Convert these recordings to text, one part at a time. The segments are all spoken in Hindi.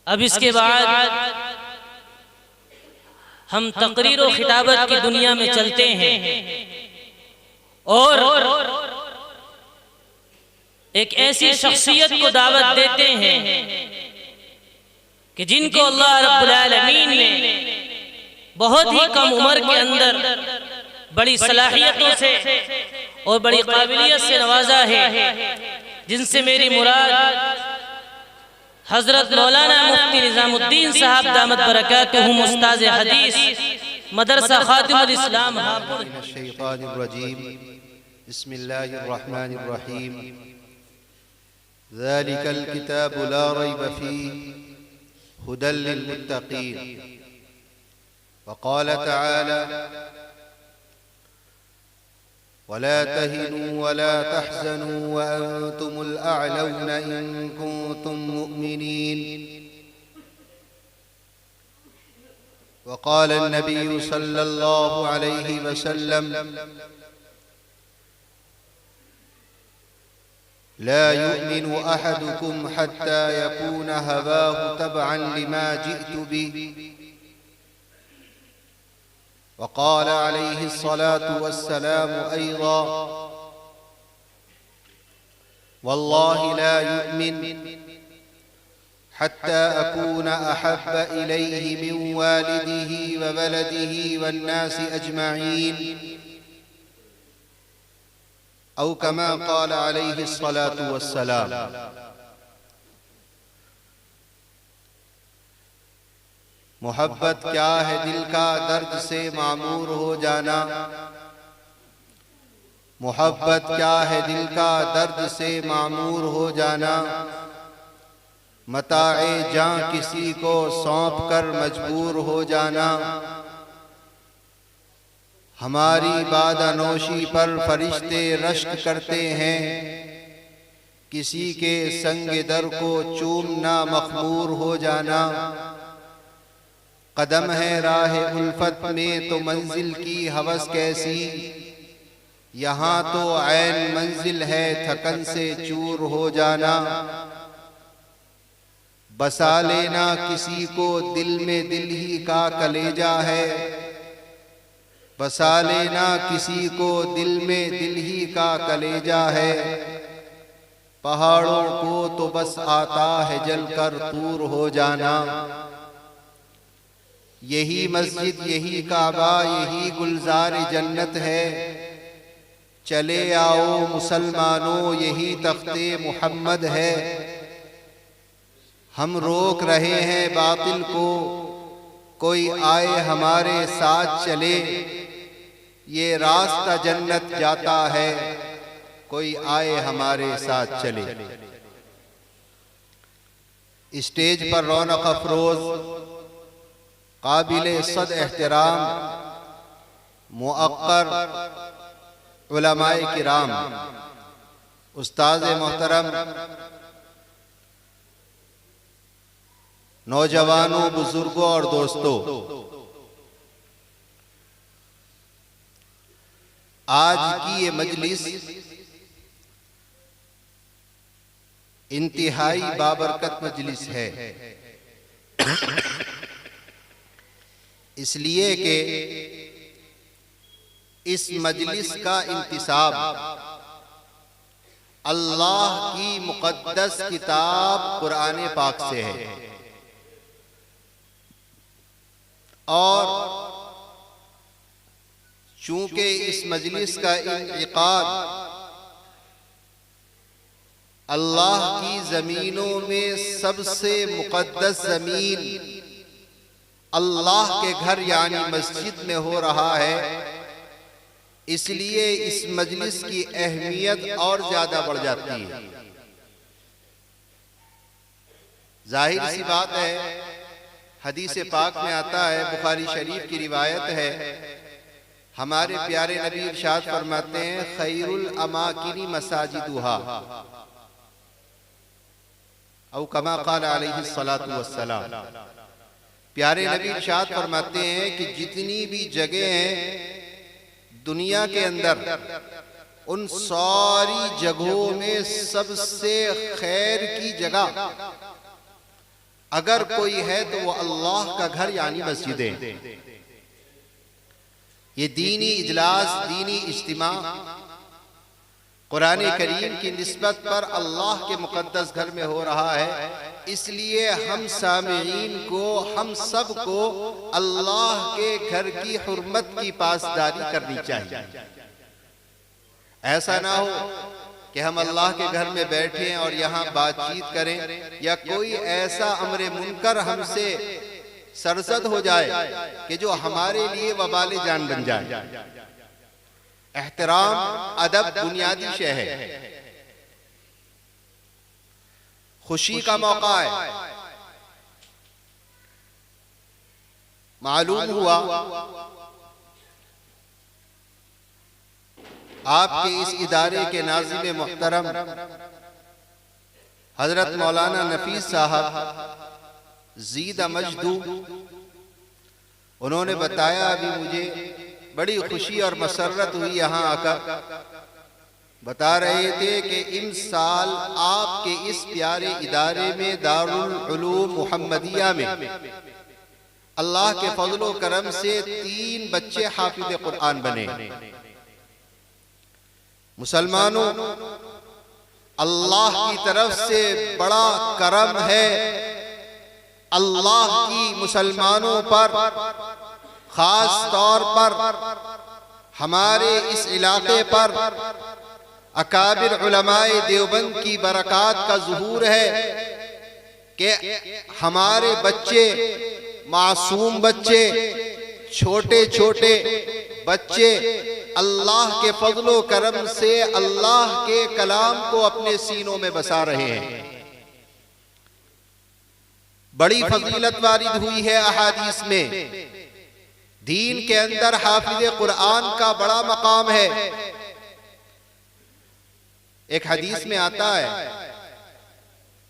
अब इसके बाद हम तकरीर और खिताबत की दुनिया में चलते हैं और एक ऐसी शख्सियत को दावत देते हैं कि जिनको अल्लाह रब्बुल आलमीन ने बहुत ही कम उम्र के अंदर बड़ी सलाहियतों से और बड़ी काबिलियत से नवाजा है, जिनसे मेरी मुराद हजरत मौलाना मुफ्ती निजामुद्दीन साहब दामत बरकातुहुम उस्ताज़ हदीस मदरसा खातिमुल इस्लाम हापुड़। बिस्मिल्लाहिर्रहमानिर्रहीम। ज़ालिकल किताबु ला रैब फ़ीह हुदल लिल्मुत्तक़ीन। वक़ाल तआला वला तहिनू वला तहज़नू वअंतुमुल अअलौना इन कुंतुम मुअमिनीन। वक़ाल अन्नबिय्यु सल्लल्लाहु अलैहि वसल्लम ला युमिनु अहदुकुम हत्ता यकून हवाहु तबअन लिमा जिअतु बिहि। वक़ाल अलैहि अस्सलातु वस्सलाम अयज़ा वल्लाहि ला युमिन हत्ता अकून अहब्ब इलैहि मिन वालिदिही व वलदिही वन्नासि अजमईन। औ कमा क़ाल अलैहि अस्सलातु वस्सलाम। मोहब्बत क्या है? दिल का दर्द से मामूर हो जाना। मोहब्बत क्या है? दिल का दर्द से मामूर हो जाना। मताए जां किसी को सौंप कर मजबूर हो जाना। हमारी बादनोशी पर फरिश्ते रश्क करते हैं, किसी के संग दर को चूमना मखमूर हो जाना। कदम है राह उल्फत में तो मंजिल की हवस कैसी, यहाँ तो ऐन मंजिल है थकन से चूर हो जाना। बसा लेना किसी को दिल में दिल ही का कलेजा है। बसा लेना किसी को दिल में दिल ही का कलेजा है। पहाड़ों को तो बस आता है जलकर तूर हो जाना। यही मस्जिद यही काबा यही गुलजार जन्नत है। चले आओ मुसलमानों यही तख्ते मोहम्मद है। हम रोक रहे हैं बातिल को, कोई आए हमारे साथ चले। ये रास्ता जन्नत जाता है, कोई आए हमारे साथ चले। स्टेज पर रौनक अफरोज काबिल सद एहतराम मुअक्कर उलमाए किराम, उस्ताद मोहतरम, नौजवानों, बुजुर्गों और दोस्तों, आज की ये मजलिस इंतहाई बाबरकत मजलिस है। इसलिए कि इस मजलिस का इंतिसाब अल्लाह की मुक़द्दस किताब कुरान पाक से है और चूंकि इस मजलिस का इनेकाद अल्लाह की जमीनों में सबसे मुक़द्दस जमीन अल्लाह के घर यानी मस्जिद में हो रहा है, इसलिए इस मजलिस की अहमियत और ज्यादा बढ़ जाती है। जाहिर सी बात है, हदीस पाक में आता है, बुखारी शरीफ की रिवायत है, हमारे प्यारे नबी इरशाद फरमाते हैं, खैरुल अमाकिनी मसाजिदुहा औ कमा क़ाल अलैहि सलातु वस्सलाम। प्यारे नबी इरशाद फरमाते हैं कि जितनी भी जगह हैं दुनिया के अंदर, उन सारी जगहों में सबसे खैर की जगह अगर कोई है तो वो अल्लाह का घर यानी मस्जिदें। ये दीनी इजलास, दीनी इज्तिमा कुरान करीम की निस्बत पर अल्लाह के मुकद्दस घर में हो रहा है, इसलिए हम सामीईन को, हम सब को अल्लाह के घर की हुर्मत की पासदारी करनी चाहिए। ऐसा ना हो कि हम अल्लाह के घर में बैठे और यहाँ बातचीत करें या कोई ऐसा अमरे मुनकर हमसे सरसद हो जाए कि जो हमारे लिए वबाले जान बन जाए। एहतराम, अदब बुनियादी शय है। खुशी का मौका है। मालूम हुआ आपके इस इदारे के नाज़िम मुहतरम हजरत मौलाना नफीस साहब ज़ीदा मजदू, उन्होंने बताया, अभी मुझे बड़ी खुशी और मसरत हुई यहाँ आकर। बता रहे थे कि इस साल आपके इस प्यारे इदारे में दारुल उलूम मुहम्मदिया में अल्लाह के फजलो करम से 3 बच्चे हाफिज कुरान बने। मुसलमानों, अल्लाह की तरफ से बड़ा करम है। अल्लाह की मुसलमानों पर, खास तौर पर हमारे इस इलाके पर अकाबिर उलमाए देवबंद की बरक़ात का ज़ुहूर है कि हमारे बच्चे, मासूम बच्चे, छोटे छोटे बच्चे अल्लाह के फजलो करम से अल्लाह के कलाम को अपने सीनों में बसा रहे हैं। बड़ी फजीलत वारिद हुई है अहादीस में। दीन के अंदर हाफिज कुरान का बड़ा मकाम है। एक हदीस में आता है,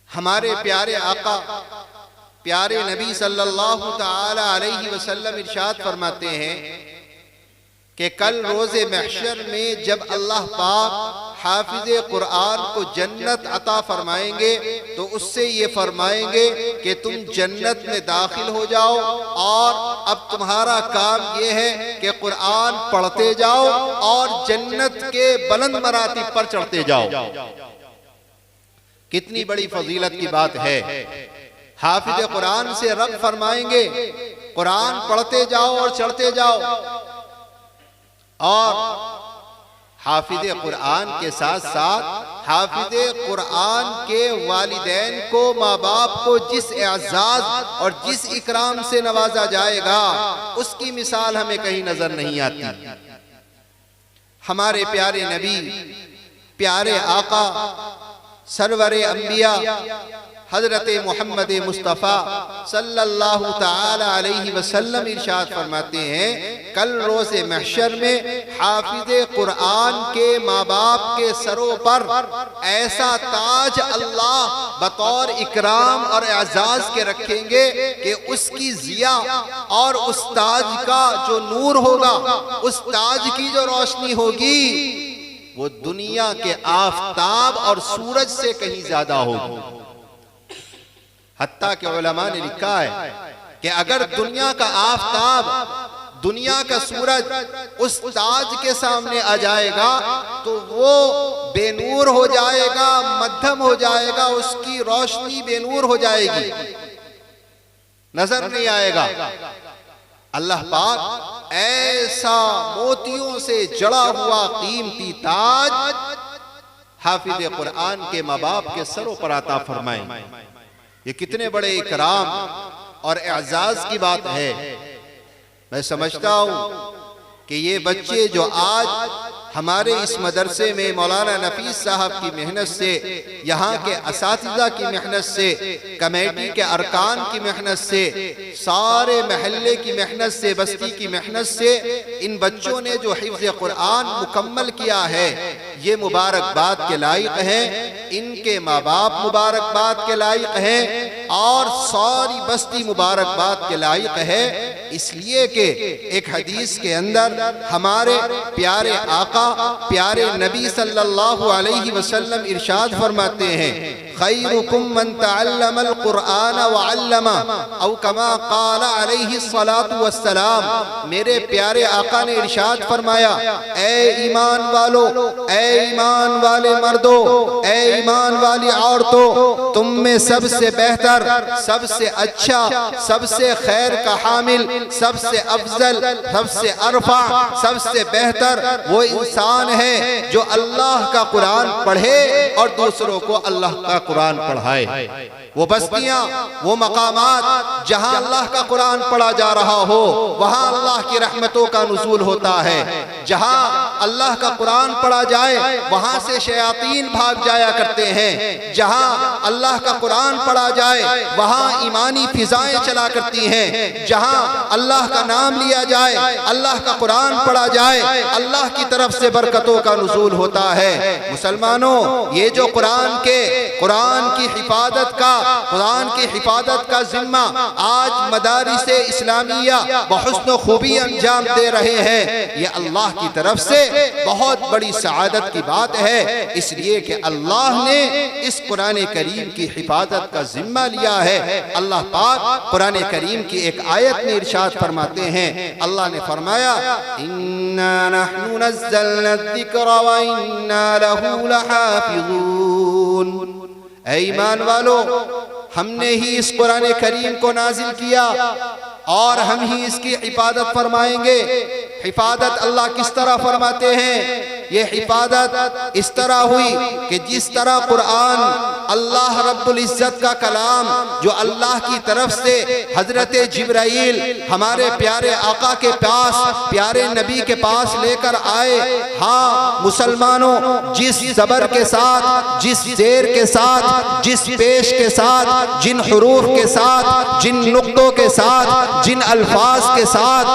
हमारे प्यारे आका, प्यारे नबी सल्लल्लाहु तआला अलैहि वसल्लम इरशाद फरमाते हैं कि कल रोज़े महशर में जब अल्लाह पाक हाफिज़े कुरान को जन्नत अता फरमाएंगे तो उससे ये फरमाएंगे कि तुम जन्नत में दाखिल हो जाओ और अब तुम्हारा काम ये है कि कुरान पढ़ते जाओ और जन्नत के बुलंद मरातिब पर चढ़ते जाओ। कितनी बड़ी फजीलत की बात है। हाफिज़े कुरान से रब फरमाएंगे कुरान पढ़ते जाओ और चढ़ते जाओ, और हाफिज़े कुरान के साथ साथ हाफिज़े कुरान के वालिदैन को, माँ बाप को जिस एजाज और जिस इकराम से नवाजा जाएगा उसकी मिसाल हमें कहीं नजर नहीं आती। हमारे प्यारे नबी, प्यारे आका, सरवरे अंबिया हजरत मोहम्मद मुस्तफ़ा सल्लल्लाहु ताला अलैहि वसल्लम इरशाद फरमाते हैं, कल रोज़े महशर में हाफिज़े कुरान के माँ बाप के सरों पर ऐसा ताज अल्लाह बतौर इकराम और एजाज के रखेंगे कि उसकी जिया और उस ताज का जो नूर होगा, उस ताज की जो रोशनी होगी, वो दुनिया के आफताब और सूरज से कहीं ज्यादा होगी। हत्ता के उलमा ने लिखा है कि अगर दुनिया का आफताब, दुनिया का सूरज उस ताज के सामने आ जाएगा तो वो बेनूर हो जाएगा, मध्यम हो जाएगा, उसकी रोशनी बेनूर हो जाएगी, नजर नहीं आएगा। अल्लाह पाक ऐसा मोतियों से जड़ा हुआ कीमती ताज हाफिज़े कुरान के माँ बाप के सरों पर अता फरमाए। ये कितने बड़े इकराम और एजाज की बात है। मैं समझता हूँ कि ये बच्चे जो आज हमारे इस मदरसे में मौलाना नफीस साहब की मेहनत से, यहाँ के असातिज़ा की मेहनत से, कमेटी के अरकान की मेहनत से, सारे महल्ले की मेहनत से, बस्ती की मेहनत से इन बच्चों ने जो हिफ्ज़ कुरान मुकम्मल किया है, ये मुबारकबाद के लायक हैं। इनके माँ बाप मुबारकबाद के लायक हैं और सारी बस्ती मुबारकबाद के लायक है। इसलिए कि एक हदीस के अंदर हमारे प्यारे आका, प्यारे नबी सल्लल्लाहु अलैहि वसल्लम इरशाद फरमाते हैं, खैरुकुम मन तअल्लमल कुरआन व अल्लमा औ कमा क़ाल अलैहिस्सलातु वस्सलाम। मेरे प्यारे आका ने इरशाद फरमाया, ए ईमान वालो, ए ईमान वाले मर्दों, ए ईमान वाली औरतों, तुम में सबसे बेहतर, सबसे अच्छा, सबसे खैर का हामिल, सबसे अफजल, सबसे अरफा, सबसे बेहतर वो इंसान है जो अल्लाह का कुरान पढ़े और दूसरों को अल्लाह का कुरान पढ़ाए। वो बस्तियां, वो मकामात जहां अल्लाह का कुरान पढ़ा जा रहा हो वहां अल्लाह की रहमतों का नुज़ूल होता है। जहां अल्लाह का कुरान पढ़ा जाए वहां से शयातीन भाग जाया करते हैं। जहां अल्लाह का कुरान पढ़ा जाए वहां ईमानी फिजाएं चला करती हैं। जहां अल्लाह का नाम लिया जाए, अल्लाह का कुरान पढ़ा जाए, अल्लाह की तरफ से बरकतों का नुज़ूल होता है। मुसलमानों, ये जो कुरान की हिफाजत का जिम्मा आज मदारिस इस्लामिया बहुस्न खूबी अंजाम दे रहे हैं, ये अल्लाह की तरफ से बहुत बड़ी सआदत की बात है। इसलिए कि अल्लाह ने इस कुरान करीम की हिफाजत का जिम्मा लिया है। अल्लाह पाक कुरान करीम की एक आयत में इरशाद फरमाते हैं, अल्लाह ने फरमाया, इन्ना नहनु नज़्ज़लना ज़िक्र व इन्ना लहू लहाफ़िज़ून। ऐ ईमान वालो, हमने ही इस कुरान करीम को नाजिल किया और हम ही इसकी हिफाजत फरमाएंगे। हिफाजत अल्लाह किस तरह फरमाते हैं? ये हिफाजत इस तरह हुई कि जिस तरह कुरान अल्लाह रब्बुल इज्जत का कलाम जो अल्लाह की तरफ से हजरत जिब्राइल हमारे प्यारे आका के पास, प्यारे नबी के पास लेकर आए। हाँ मुसलमानों, जिस ज़बर के साथ, जिस ज़ेर के साथ, जिस पेश के साथ, जिन हुरूफ के साथ, जिन नुक्तों के साथ, जिन अल्फाज के साथ,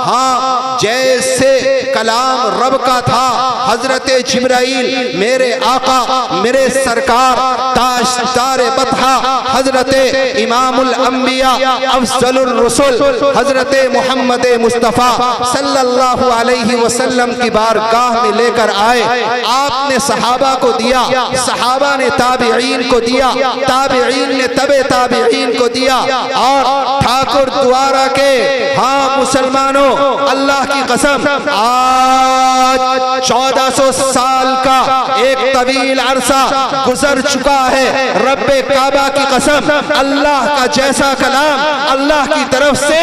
हाँ जैसे कलाम रब का था, हजरत जिब्राइल मेरे आका, मेरे सरकार, ताजदार बतहा, हजरत इमामुल अंबिया, अफजलुर रसूल, हजरत मोहम्मद मुस्तफ़ा सल्लल्लाहु अलैहि वसल्लम की बारगाह में लेकर आए। आपने सहाबा को दिया, सहाबा ने ताबिईन को दिया, ताबिईन ने तबे ताबिईन को दिया, और ठाकुर द्वारा के, हाँ मुसलमानों, अल्लाह की कसम, आज 1400 साल का एक तवील अरसा गुजर चुका है। रब्बे काबा की कसम, अल्लाह का जैसा कलाम अल्लाह की तरफ से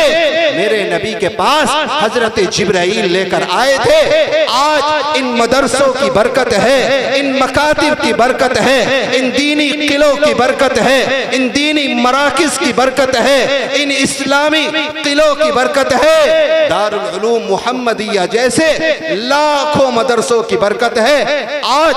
मेरे नबी के पास हजरत जिब्राइल लेकर आए थे। आज इन मदरसों की बरकत है, इन मकातिब की बरकत है, इन दीनी किलों की बरकत है, इन दीनी मराकिज की बरकत है, इन इस्लामी किलों की बरकत है। दारुल उलूम मुहम्मदिया जैसे लाखों मदरसों की बरकत है। आज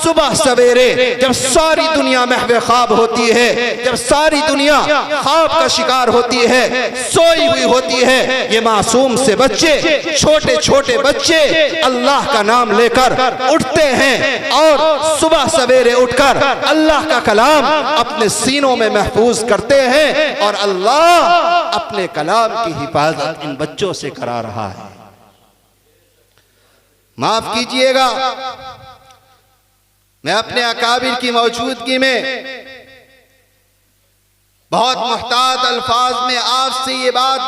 सुबह सवेरे जब सारी दुनिया महवे ख्वाब होती है, जब सारी दुनिया ख्वाब का शिकार होती है, सोई हुई होती है, ये मासूम से बच्चे, छोटे छोटे बच्चे अल्लाह का नाम लेकर उठते हैं और सुबह सवेरे उठकर अल्लाह का कलाम अपने सीनों में महफूज करते हैं, और अल्लाह अपने कलाम की हिफाजत इन बच्चों से करा रहा है। माफ कीजिएगा, मैं अपने अकाबिर की मौजूदगी में बहुत मुहतात अल्फाज में आपसे ये बात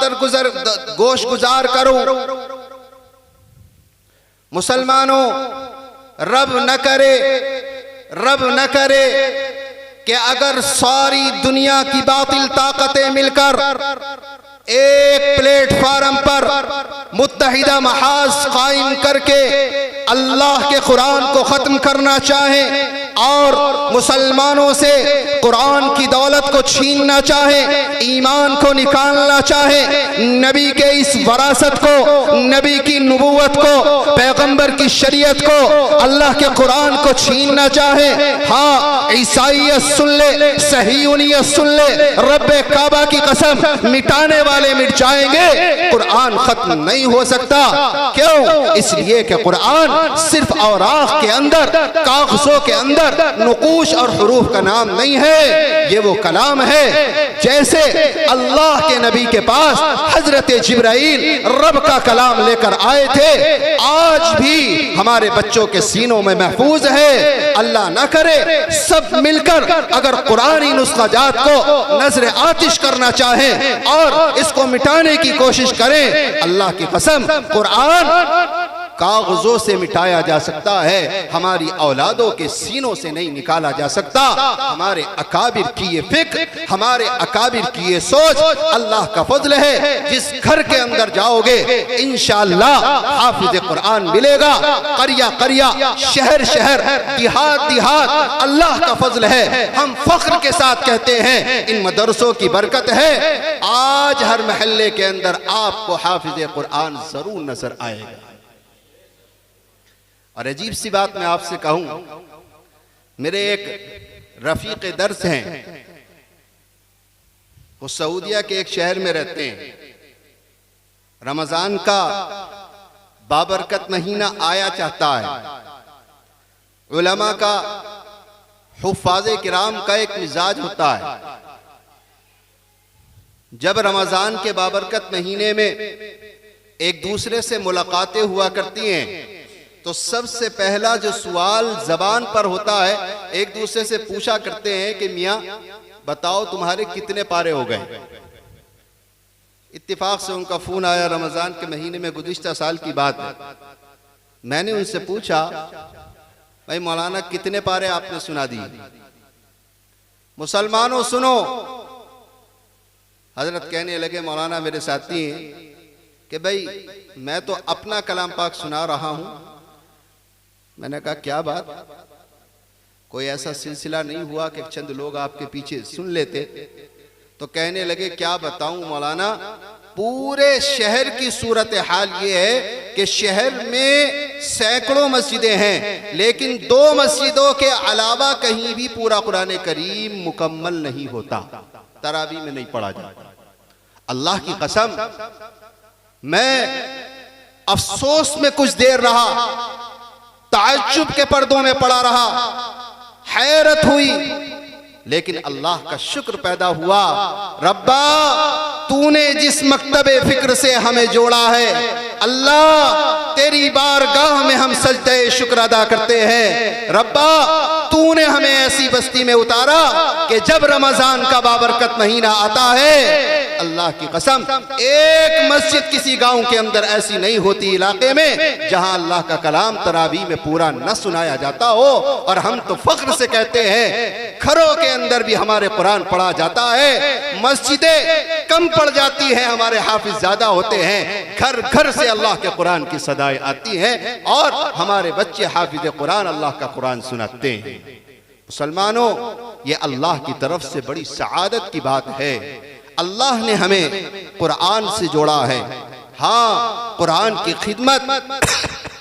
गोश गुजार करूं। मुसलमानों, रब न करे कि अगर सारी दुनिया की बातिल ताकतें मिलकर एक प्लेटफार्म पर मुत्तहिदा महाज कायम करके अल्लाह के कुरान को खत्म करना चाहें और मुसलमानों से कुरान की दौलत को छीनना चाहें, ईमान को निकालना चाहें, नबी के इस वरासत को, नबी की नबूवत को, पैगंबर की शरीयत को, अल्लाह के कुरान को छीनना चाहें, हाँ ईसाईयत सुन ले, सहीयूनियत सुन ले, रब्बे काबा की कसम, मिटाने वाले मिट जाएंगे, कुरान खत्म नहीं हो सकता। क्यों? इसलिए कि कुरान कुरान सिर्फ औराक के अंदर, कागजों के अंदर नुकूश और हुरूफ का नाम नहीं है, ये वो कलाम है। जैसे अल्लाह के नबी के पास हजरत जिब्राइल रब का कलाम लेकर आए थे, आज भी हमारे बच्चों के सीनों में महफूज है। अल्लाह न करे सब मिलकर अगर कुरानी नुस्ख़ाजात को नजर आतिश करना चाहें और इसको मिटाने की कोशिश करें, अल्लाह की कसम कुरान कागजों से मिटाया जा सकता है, हमारी औलादों के सीनों से नहीं निकाला जा सकता। हमारे अकाबिर की ये फिक्र, हमारे अकाबिर की ये सोच अल्लाह का फजल है। जिस घर के अंदर जाओगे इंशाअल्लाह हाफिज कुरान मिलेगा। करिया करिया, शहर शहर, देहात देहात, अल्लाह का फजल है। हम फख्र के साथ कहते हैं इन मदरसों की बरकत है। आज हर महल्ले के अंदर आपको हाफिज कुरान जरूर नजर आएगा। और अजीब सी बात मैं आपसे कहूं, मेरे एक रफीक दर्स हैं, वो सऊदिया के एक शहर में रहते हैं। रमजान का बाबरकत महीना आया चाहता है। उलमा का, हुफ्फाज़े किराम का एक मिजाज होता है, जब रमजान के बाबरकत महीने में एक दूसरे से मुलाकातें हुआ करती हैं तो सबसे पहला जो सवाल जबान पर होता है, एक दूसरे से पूछा करते हैं कि मियाँ बताओ तुम्हारे कितने पारे हो गए। इत्तेफाक से उनका फोन आया, रमजान के महीने में गुज़िश्ता साल की बात है। मैंने उनसे पूछा, भाई मौलाना कितने पारे आपने सुना दिए? मुसलमानों सुनो। हजरत कहने लगे, मौलाना मेरे साथी हैं कि भाई मैं तो अपना कलाम पाक सुना रहा हूं। मैंने कहा क्या बात, कोई ऐसा सिलसिला नहीं हुआ कि चंद लोग आपके पीछे सुन लेते? तो कहने लगे क्या बताऊं मौलाना, पूरे शहर की सूरत हाल ये है कि शहर में सैकड़ों मस्जिदें हैं, लेकिन 2 मस्जिदों के अलावा कहीं भी पूरा कुरान करीम मुकम्मल नहीं होता, तरावी में नहीं पढ़ा जाता। अल्लाह की कसम, मैं अफसोस में कुछ देर रहा, ताज्जुब के पर्दों में पड़ा रहा, हैरत हुई, लेकिन अल्लाह का शुक्र पैदा हुआ। रब्बा तूने जिस मकतबे फिक्र से हमें जोड़ा है, अल्लाह तेरी बारगाह में हम सजदे शुक्र अदा करते हैं। रब्बा तूने हमें ऐसी बस्ती में उतारा कि जब रमजान का बाबरकत महीना आता है, अल्लाह की कसम एक मस्जिद किसी गांव के अंदर ऐसी नहीं होती इलाके में जहां अल्लाह का कलाम तरावी में पूरा न सुनाया जाता हो। और हम तो फख्र से कहते हैं घरों के अंदर भी हमारे कुरान पढ़ा जाता है। मस्जिदें कम पड़ जाती हैं, हमारे हाफिज ज्यादा होते हैं। घर घर से अल्लाह के कुरान की सदाएं आती हैं और हमारे बच्चे हाफिज कुरान अल्लाह का कुरान सुनाते हैं। मुसलमानों, ये अल्लाह की तरफ से बड़ी सआदत की बात है। अल्लाह ने हमें कुरान से जोड़ा है। हाँ, कुरान की खिदमत,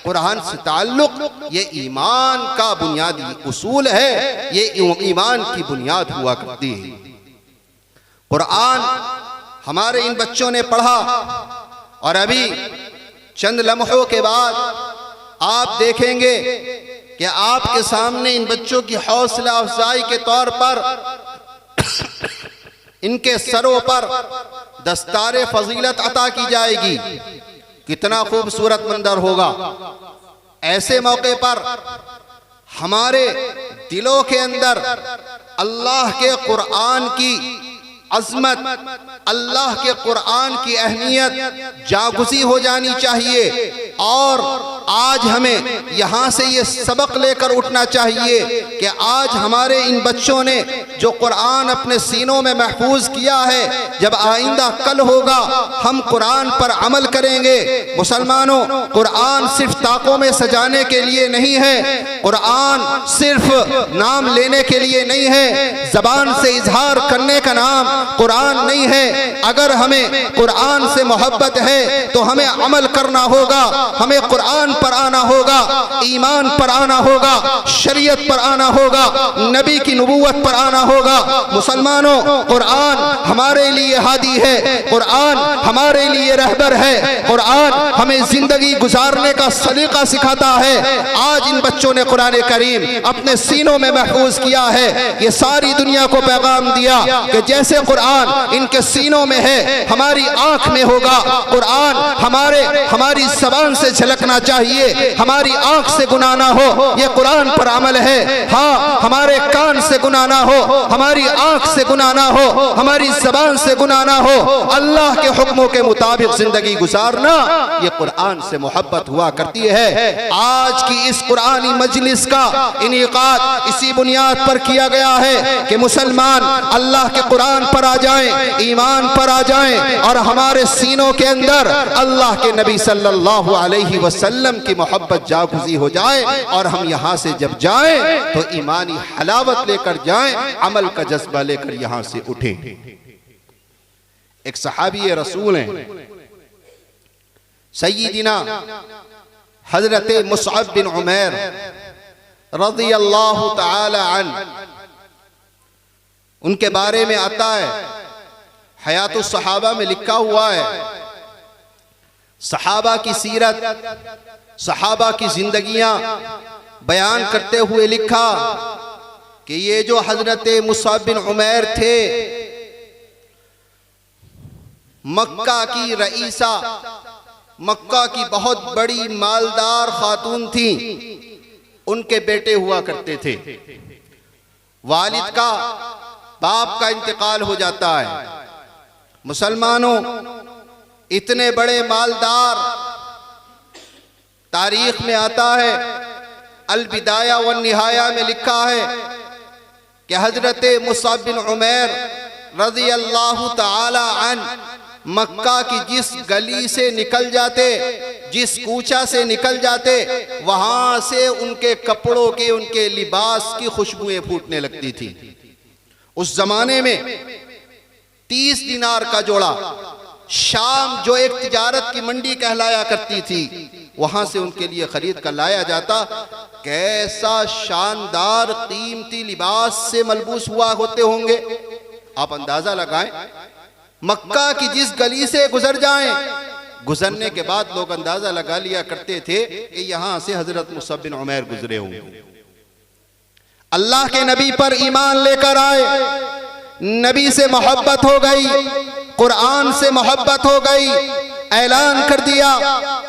कुरान से ताल्लुक ये ईमान का बुनियादी उसूल है, ये ईमान की बुनियाद हुआ करती है। कुरान हमारे इन बच्चों ने पढ़ा और अभी चंद लम्हों के बाद आप देखेंगे कि आपके सामने इन बच्चों की हौसला अफजाई के तौर पर इनके सरों पर दस्तारे फजीलत अता की जाएगी। कितना खूबसूरत मंजर होगा। ऐसे मौके पर हमारे दिलों के अंदर अल्लाह के कुरान की अजमत, अल्लाह के कुरान की अहमियत जागुज़ी हो जानी चाहिए। और आज हमें यहाँ से ये सबक लेकर उठना चाहिए कि आज हमारे इन बच्चों ने जो कुरान अपने सीनों में महफूज किया है, जब आइंदा कल होगा हम कुरान पर अमल करेंगे। मुसलमानों, कुरान सिर्फ ताकों में सजाने के लिए नहीं है, कुरान सिर्फ नाम लेने के लिए नहीं है, जबान से इजहार करने का नाम कुरान नहीं है। अगर हमें कुरान से मोहब्बत है तो हमें अमल करना होगा, हमें कुरान पर आना होगा, ईमान पर आना होगा, शरीयत पर आना होगा, नबी की नबूवत पर आना होगा। मुसलमानों, कुरान हमारे लिए हादी है, कुरान हमारे लिए रहबर है, कुरान हमें जिंदगी गुजारने का सलीका सिखाता है। आज इन बच्चों ने कुरान करीम अपने सीनों में महफूज किया है। ये सारी दुनिया को पैगाम दिया कि जैसे कुरान इनके सीनों में है, हमारी आंख में होगा। कुरान हमारी ज़बान से झलकना चाहिए, हमारी आंख से गुनाह ना हो, ये कुरान पर अमल है। हाँ, हमारे कान से गुनाह ना हो, हमारी आंख से गुनाह ना हो, हमारी ज़बान से गुनाह ना हो, अल्लाह के हुक्मों के मुताबिक जिंदगी गुजारना, ये कुरान से मोहब्बत हुआ करती है। आज की इस कुरानी मजलिस का इनेकाद इसी बुनियाद पर किया गया है कि मुसलमान अल्लाह के कुरान पर आ जाएं, ईमान पर आ जाएं और हमारे सीनों के अंदर अल्लाह के नबी सल्लल्लाहु अलैहि वसल्लम की मोहब्बत जागुज़ी हो जाए और हम यहाँ से जब जाएं तो ईमानी हलावत लेकर जाएं, अमल का जज्बा लेकर यहाँ से उठें। एक सहाबी रसूल हैं, सय्यिदिना हजरत मुसअब बिन उमैर रज़ियल्लाहु ताला अन्हु, उनके बारे में आता है, हयातुस सहाबा में लिखा हुआ है, सहाबा की सीरत, सहाबा की जिंदगियां बयान करते हुए लिखा कि ये जो हजरत मुसअब बिन उमैर थे, मक्का की रईसा, मक्का की बहुत बड़ी मालदार खातून थी, उनके बेटे हुआ करते थे। वालिद का, बाप का इंतकाल हो जाता है। मुसलमानों, इतने बड़े मालदार, तारीख में आता है, अल बिदाया व निहाया में लिखा है कि हजरत मुसअब बिन उमैर रज़ियल्लाहु ताला अन्हु मक्का की जिस गली से निकल जाते, जिस कूचा से निकल जाते, वहां से उनके कपड़ों की, उनके लिबास की खुशबुएं फूटने लगती थी। उस जमाने में 30 दिनार का जोड़ा, शाम जो एक तिजारत की मंडी कहलाया करती थी, वहां से उनके लिए खरीद कर लाया जाता। कैसा शानदार कीमती लिबास से मलबूस हुआ होते होंगे, आप अंदाजा लगाएं। मक्का की जिस गली से गुजर जाएं, गुजरने के बाद लोग अंदाजा लगा लिया करते थे कि यहां से हजरत मुसअब बिन उमैर गुजरे होंगे। अल्लाह के नबी पर ईमान लेकर आए, नबी से मोहब्बत हो गई, कुरान से मोहब्बत हो गई, ऐलान कर दिया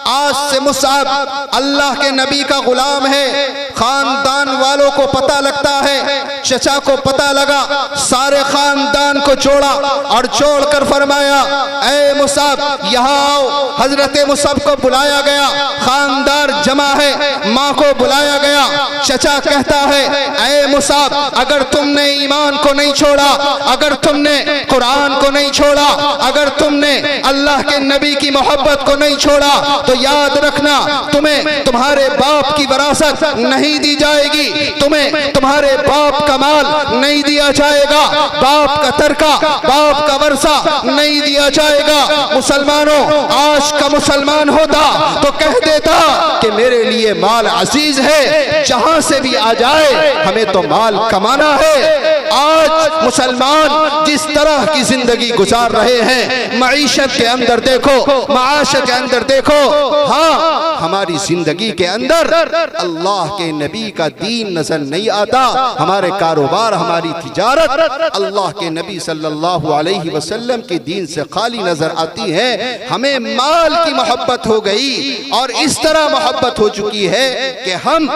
आज से मुसअब अल्लाह के नबी का गुलाम है। खानदान वालों को पता लगता है, चचा को पता लगा, सारे खानदान को जोड़ा और छोड़कर फरमाया, ऐ मुसअब यहाँ आओ। हजरत मुसअब को बुलाया गया, खानदार जमा है, माँ को बुलाया गया। चचा कहता है, ऐ मुसअब, अगर तुमने ईमान को नहीं छोड़ा, अगर तुमने कुरान को नहीं छोड़ा, अगर तुमने अल्लाह के नबी की मोहब्बत को नहीं छोड़ा, तो याद रखना तुम्हें तुम्हारे बाप की विरासत नहीं दी जाएगी, तुम्हें तुम्हारे बाप का माल नहीं दिया जाएगा, बाप का तरका, बाप का वर्षा नहीं दिया जाएगा। मुसलमानों, आज का मुसलमान होता तो कह देता कि मेरे लिए माल अजीज है, जहां से भी आ जाए हमें तो माल कमाना है। आज मुसलमान जिस तरह की जिंदगी गुजार रहे हैं, मईशत के अंदर देखो, माशत के अंदर देखो, हाँ, हमारी जिंदगी के अंदर अल्लाह के नबी का दीन नजर नहीं आता। हमारे कारोबार, हमारी तिजारत अल्लाह के नबी सल्लल्लाहु अलैहि वसल्लम के दीन से खाली नजर आती है। हमें माल की मोहब्बत हो गई और इस तरह मोहब्बत हो चुकी है कि हम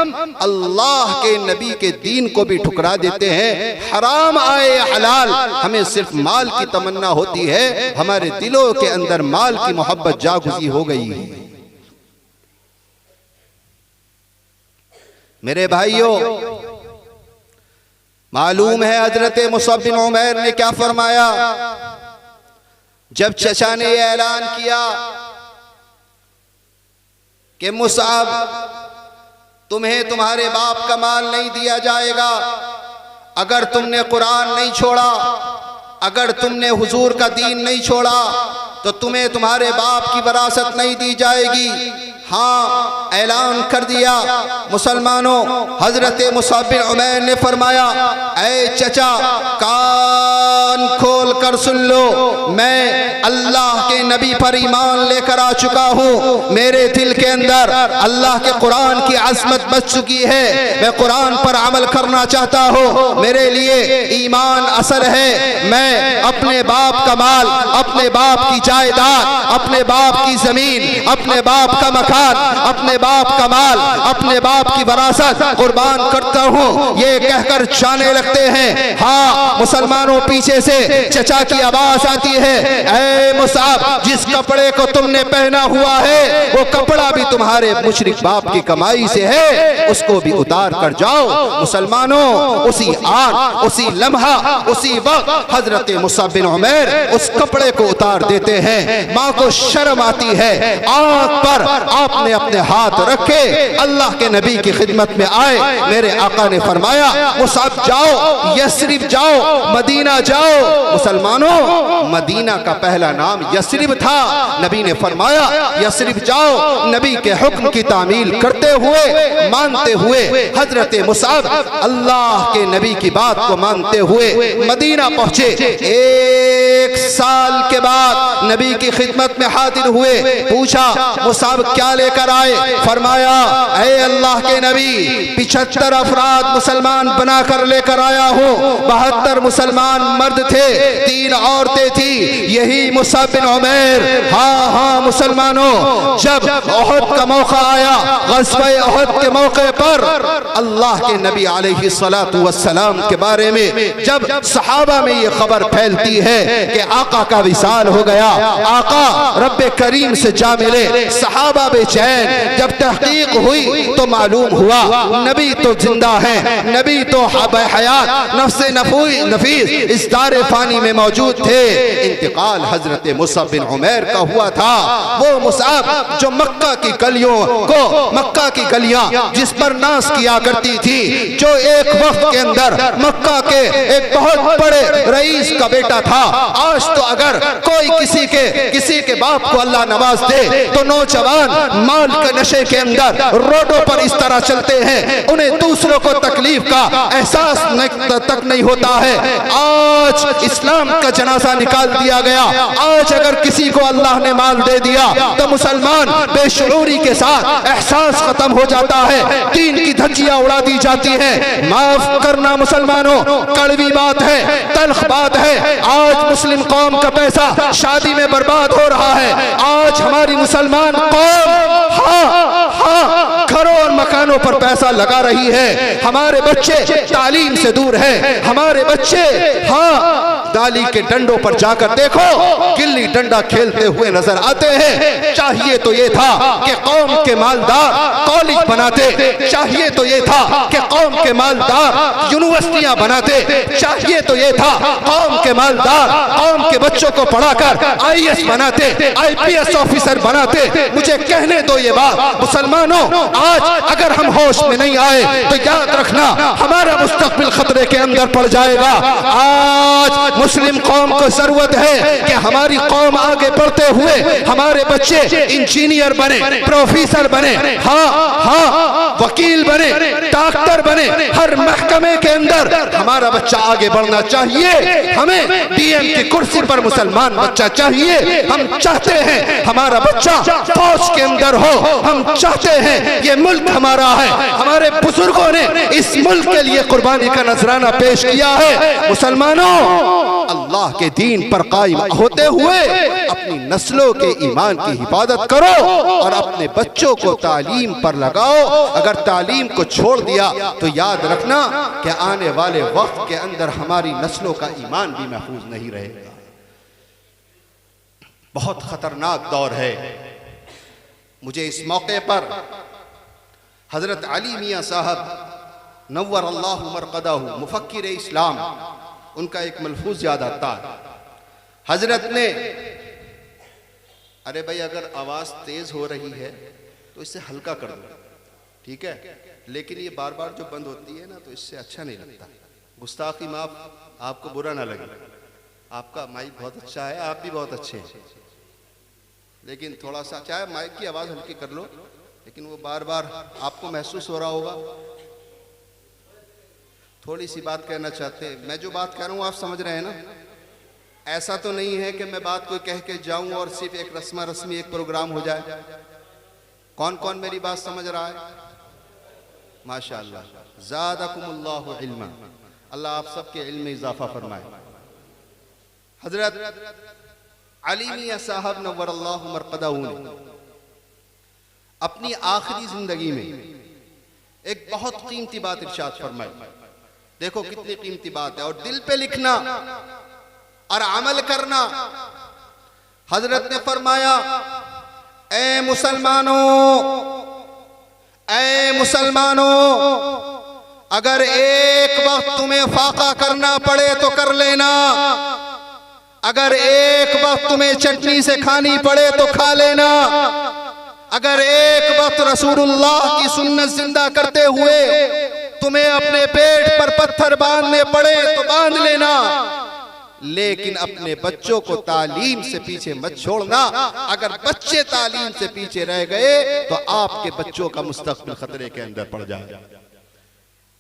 अल्लाह के नबी के दीन को भी ठुकरा देते हैं। हराम आए या हलाल, हमें सिर्फ माल की तमन्ना होती है। हमारे दिलों के अंदर माल की मोहब्बत जागुज़ी हो गई है। मेरे भाइयों, मालूम है हजरत मुसअब बिन उमैर ने क्या फरमाया जब चचा ने यह ऐलान किया कि मुसअब, तुम्हें तुम्हारे बाप का माल नहीं दिया जाएगा, अगर तुमने कुरान नहीं छोड़ा, अगर तुमने हुजूर का दीन नहीं छोड़ा, तो तुम्हें तुम्हारे बाप की विरासत नहीं दी जाएगी। हाँ ऐलान कर दिया। मुसलमानों, हजरत मुसअब बिन उमैर ने फरमाया, ऐ चचा कान खोल कर सुन लो, मैं अल्लाह के नबी पर ईमान लेकर आ चुका हूँ। मेरे दिल के अंदर अल्लाह के कुरान की अज़मत बच चुकी है। मैं कुरान पर अमल करना चाहता हूँ। मेरे लिए ईमान असल है। मैं अपने बाप का माल, अपने बाप की जायदाद, अपने बाप की जमीन, अपने बाप का मकान, अपने बाप का माल, अपने बाप की विरासत कुर्बान करता हूँ। ये कहकर जाने लगते हैं। हाँ मुसलमानों, पीछे से चचा की आवाज आती है, ऐ मुसअब, जिस कपड़े को तुमने पहना हुआ है वो कपड़ा भी तुम्हारे मुशरिक बाप की कमाई से है, उसको भी उतार कर जाओ। मुसलमानों, उसी आन, उसी लम्हा, उसी वक्त हजरत मुसअब बिन उमैर उस कपड़े को उतार देते हैं। माँ को शर्म आती है। आंख पर आपने अपने हाथ रखे, अल्लाह के नबी की खिदमत में आए। मेरे आका ने फरमाया, मुसअब जाओ, यस्रिब जाओ, मदीना जाओ। मुसलमानों, मदीना का पहला नाम यस्रिब था। नबी ने फरमाया, यस्रिब जाओ। नबी के हुक्म की तामील करते हुए, मानते हुए हजरत मुसअब अल्लाह के नबी की बात को मानते हुए मदीना पहुंचे। 1 साल के बाद नबी की खिदमत में हाजिर हुए। पूछा, मुसअब क्या लेकर आए? फरमाया, ऐ अल्लाह के नबी, 75 अफराद मुसलमान बनाकर लेकर आया हूँ। 72 मुसलमान मर्द थे, 3 औरतें थी। यही मुसअब बिन उमैर। हाँ हाँ मुसलमानों, जब उहद का मौका आया, ग़ज़वा उहद के मौके पर अल्लाह के नबी अलैहिस्सलातु वस्सलाम के बारे में जब सहाबा में ये खबर फैलती है कि आका का विसाल हो गया, आका रब्बे करीम से जा मिले, सहाबा बेचैन। जब तहकीक हुई तो मालूम हुआ नबी तो जिंदा है, नबी तो हयात नफ्से नफीस इस दारे फानी में मौजूद थे। इंतकाल हजरत मुसअब बिन उमैर का हुआ था। वो मुसअब जो मक्का की गलियों को, मक्का की गलियां जिस पर नाश किया करती थी, जो एक वक्त के अंदर मक्का के एक बहुत बड़े रईस का बेटा था। आज तो अगर कोई किसी के बाप को अल्लाह नवाज दे तो नौजवान माल के नशे के अंदर रोडों पर इस तरह चलते हैं, उन्हें दूसरों को तकलीफ का एहसास तक नहीं होता है। आज इस्लाम का जनाजा निकाल दिया गया। आज अगर किसी को अल्लाह ने माल दे दिया तो मुसलमान बेशऊरी के साथ एहसास खत्म हो जाता है, दीन की धज्जियां उड़ा दी जाती हैं। माफ करना मुसलमानों, कड़वी बात है, तल्ख बात है। आज मुस्लिम कौम का पैसा शादी में बर्बाद हो रहा है। आज हमारी मुसलमान कौम हाँ घरों और मकानों पर पैसा लगा रही है। हमारे बच्चे तालीम से दूर हैं। हमारे बच्चे हाँ दाली के डंडों पर जाकर देखो, गिल्ली डंडा खेलते हुए नजर आते हैं। चाहिए तो ये था कि कौम के मालदार कॉलेज बनाते, चाहिए तो ये था कि कौम के मालदार यूनिवर्सिटियां बनाते, चाहिए तो ये था कौम के मालदार कौम के बच्चों को पढ़ाकर IAS बनाते, IPS ऑफिसर बनाते। मुझे कहने दो ये बात मुसलमानों, आज अगर हम होश में नहीं आए तो याद रखना हमारा मुस्तकबिल खतरे के अंदर पड़ जाएगा। आज मुस्लिम कौम को जरूरत है कि हमारी कौम आगे बढ़ते हुए हमारे बच्चे इंजीनियर बने, प्रोफेसर बने, हाँ वकील बने, डॉक्टर बने। हर महकमे के अंदर हमारा बच्चा आगे बढ़ना चाहिए। हमें DM की कुर्सी पर मुसलमान बच्चा चाहिए। हम चाहते हैं हमारा बच्चा फौज के अंदर हो। हम चाहते हैं ये मुल्क हमारा है। हमारे बुजुर्गों ने इस मुल्क के लिए कुर्बानी का नजराना पेश किया है। मुसलमानों, अल्लाह के दीन पर कायम होते हुए अपनी नस्लों के ईमान की हिफाजत करो और अपने बच्चों को तालीम पर लगाओ। अगर तालीम को छोड़ दिया तो याद रखना कि आने वाले वक्त के अंदर हमारी नस्लों का ईमान भी महफूज नहीं रहेगा। बहुत खतरनाक दौर है। मुझे इस मौके पर हजरत अली मियाँ साहब नव्वर अल्लाहु मरक़दहु मुफक्किर इस्लाम, उनका एक मलफूज याद आता है। हजरत ने, अरे भाई अगर आवाज़ तेज़ हो रही है तो इससे हल्का कर दो, ठीक है, लेकिन ये बार बार जो बंद होती है ना तो इससे अच्छा नहीं लगता। गुस्ताखी माफ, आपको बुरा ना लगे। आपका माइक बहुत अच्छा है, आप भी बहुत अच्छे हैं, लेकिन थोड़ा सा चाहे माइक की आवाज़ हल्की कर लो लेकिन वो बार बार आपको महसूस हो रहा होगा। थोड़ी सी बात कहना चाहते हैं। मैं जो बात कह रहा हूँ आप समझ रहे हैं ना? ऐसा तो नहीं है कि मैं बात कोई कह के जाऊं और सिर्फ एक रस्मा रस्मी एक प्रोग्राम हो जाए। कौन कौन मेरी बात समझ रहा है? माशाअल्लाह, ज़ादकुमुल्लाहु इल्मा, अल्लाह आप सबके इल्म में इजाफा फरमाए। हजरत अली मियां साहब नव्वरल्लाहु मरक़दहू ने अपनी आखिरी जिंदगी में एक बहुत कीमती बात इरशाद फरमाई। देखो कितनी कीमती बात है, और दिल पे लिखना और अमल करना। हजरत ने फरमाया, ए मुसलमानों, अगर एक वक्त तुम्हें फाका करना पड़े तो कर लेना, अगर एक वक्त तुम्हें चटनी से खानी पड़े तो खा लेना, अगर एक वक्त रसूलुल्लाह की सुन्नत जिंदा करते हुए तुम्हें अपने पेट पर पत्थर बांधने पड़े तो बांध लेना, लेकिन अपने बच्चों को तालीम से पीछे मत छोड़ना। अगर बच्चे तालीम से पीछे रह गए तो आपके बच्चों का मुस्तकबिल खतरे के अंदर पड़ जाएगा।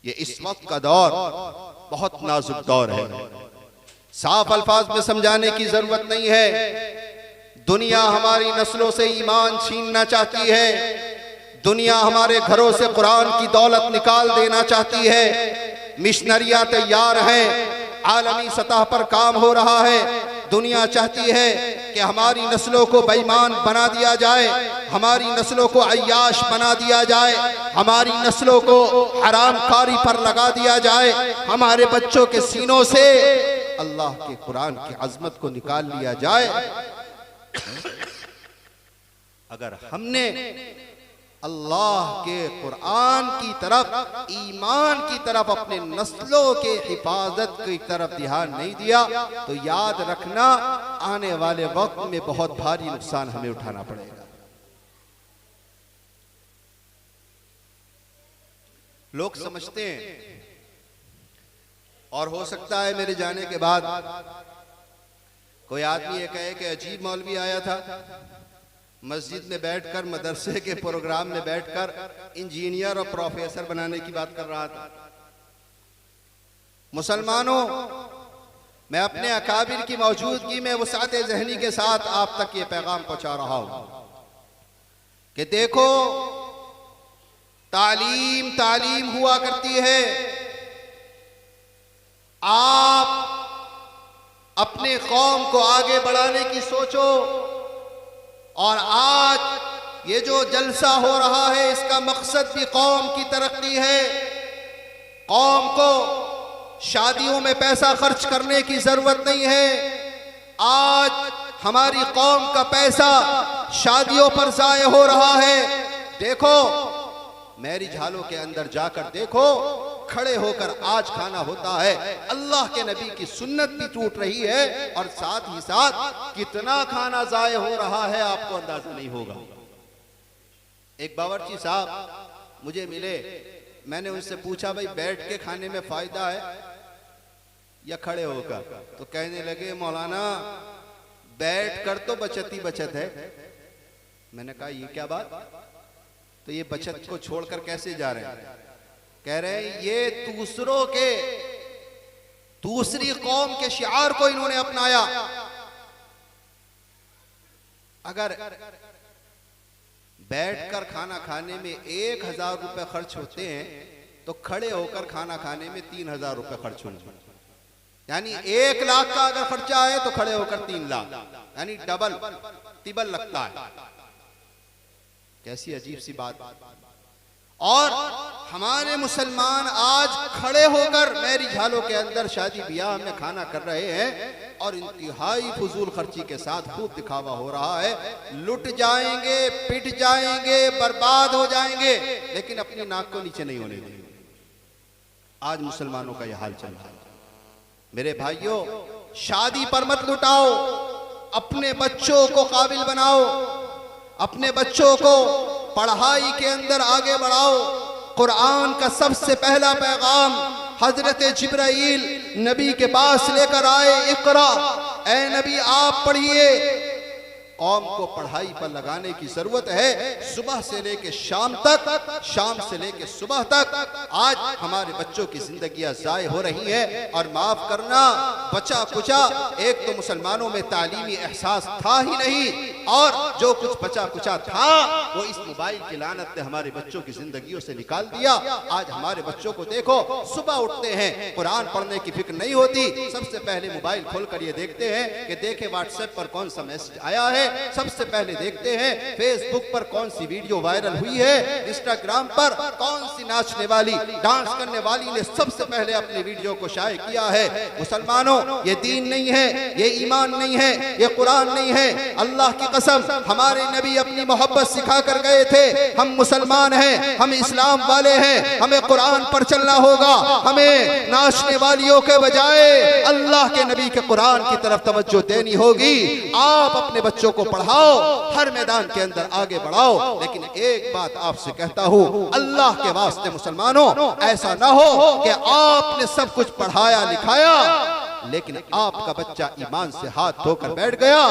ये इस वक्त का दौर बहुत नाजुक दौर है। साफ अल्फाज में समझाने की जरूरत नहीं है। दुनिया हमारी नस्लों से ईमान छीनना चाहती है। दुनिया हमारे घरों से कुरान की दौलत निकाल देना चाहती है। मिशनरियां तैयार हैं, आलमी सतह पर काम हो रहा है। दुनिया चाहती है कि हमारी नस्लों को बेईमान बना दिया जाए, हमारी नस्लों को अय्याश बना दिया जाए, हमारी नस्लों को हरामकारी पर लगा दिया जाए, हमारे बच्चों के सीनों से अल्लाह के कुरान की अजमत को निकाल लिया जाए। अगर हमने अल्लाह के कुरान की तरफ, ईमान की तरफ, अपने नस्लों के हिफाजत की तरफ ध्यान नहीं दिया तो याद रखना आने वाले वक्त में बहुत भारी नुकसान हमें उठाना पड़ेगा। लोग समझते हैं, और हो सकता है मेरे जाने के बाद कोई आदमी ये कहे कि अजीब मौलवी आया था, मस्जिद में बैठकर, मदरसे के प्रोग्राम में बैठकर इंजीनियर और प्रोफेसर बनाने की बात कर रहा था। मुसलमानों, मैं अपने अकाबिर की मौजूदगी में वसात ज़हनी के साथ आप तक ये पैगाम पहुंचा रहा हूं कि देखो, तालीम हुआ करती है। आप अपने कौम को आगे बढ़ाने की सोचो, और आज ये जो जलसा हो रहा है इसका मकसद भी कौम की तरक्की है। कौम को शादियों में पैसा खर्च करने की जरूरत नहीं है। आज हमारी कौम का पैसा शादियों पर जाया हो रहा है। देखो, मैरिज हालों के अंदर जाकर देखो, खड़े होकर आज खाना होता है। अल्लाह के नबी की सुन्नत भी टूट रही है, और साथ ही साथ कितना खाना जाया हो रहा है आपको अंदाजा नहीं होगा। एक बावर्ची साहब मुझे मिले, मैंने उनसे पूछा, भाई बैठ के खाने में फायदा है या खड़े होकर? तो कहने लगे, मौलाना बैठ कर तो बचत ही बचत है। मैंने कहा, ये क्या बात? तो ये बचत को छोड़कर कैसे जा रहे हैं? कह रहे हैं, ये दूसरों के, दूसरी कौम के शिआर को इन्होंने अपनाया। अगर बैठकर खाना खाने में 1000 रुपए खर्च होते हैं तो खड़े होकर खाना खाने में 3000 रुपए खर्च होंगे। यानी 1 लाख का अगर खर्चा है तो खड़े होकर 3 लाख, यानी डबल तिबल लगता है। कैसी अजीब सी बात। और हमारे मुसलमान आज खड़े होकर मैरिज हालों के अंदर शादी ब्याह में खाना कर रहे हैं, और इंतहाई फजूल खर्ची के साथ खूब दिखावा हो रहा है। लुट जाएंगे, पिट जाएंगे, बर्बाद हो जाएंगे, लेकिन अपनी नाक को नीचे नहीं होने देंगे। आज मुसलमानों का यह हाल चल रहा है। मेरे भाइयों, शादी पर मत लुटाओ, अपने बच्चों को काबिल बनाओ, अपने बच्चों को पढ़ाई के अंदर आगे बढ़ाओ। कुरान का सबसे पहला पैगाम हजरत जिब्राइल नबी के पास लेकर आए, इकरा, ए नबी आप पढ़िए। कौम को पढ़ाई पर लगाने की जरूरत है। सुबह से लेके शाम तक, शाम से लेके सुबह तक आज हमारे बच्चों की जिंदगियां जाय हो रही है। और माफ करना, बचा कुचा, एक तो मुसलमानों में तालीमी एहसास था ही नहीं, और जो कुछ बचा कुचा था वो इस मोबाइल की लानत ने हमारे बच्चों की जिंदगियों से निकाल दिया। आज हमारे बच्चों को देखो, सुबह उठते हैं, कुरान पढ़ने की फिक्र नहीं होती, सबसे पहले मोबाइल खोलकर ये देखते हैं कि देखे व्हाट्सएप पर कौन सा मैसेज आया है, सबसे पहले देखते हैं फेसबुक पर कौन सी वीडियो वायरल हुई है, इंस्टाग्राम पर कौन सी नाचने वाली, डांस करने वाली ने सबसे पहले अपने वीडियो को शाये किया है। मुसलमानों, ये दीन नहीं है, ये ईमान नहीं है, ये कुरान नहीं है। अल्लाह की कसम, हमारे नबी अपनी मोहब्बत सिखा कर गए थे, हम मुसलमान हैं, हम इस्लाम वाले हैं, हमें कुरान पर चलना होगा, हमें नाचने वालियों के बजाय अल्लाह के नबी के कुरान की तरफ तवज्जो देनी होगी। आप अपने बच्चों को पढ़ाओ, हर मैदान के अंदर आगे बढ़ाओ, लेकिन एक बात आपसे कहता हूँ, अल्लाह के वास्ते मुसलमानों, ऐसा ना हो कि आपने सब कुछ पढ़ाया लिखाया लेकिन आपका बच्चा ईमान से हाथ धोकर बैठ गया।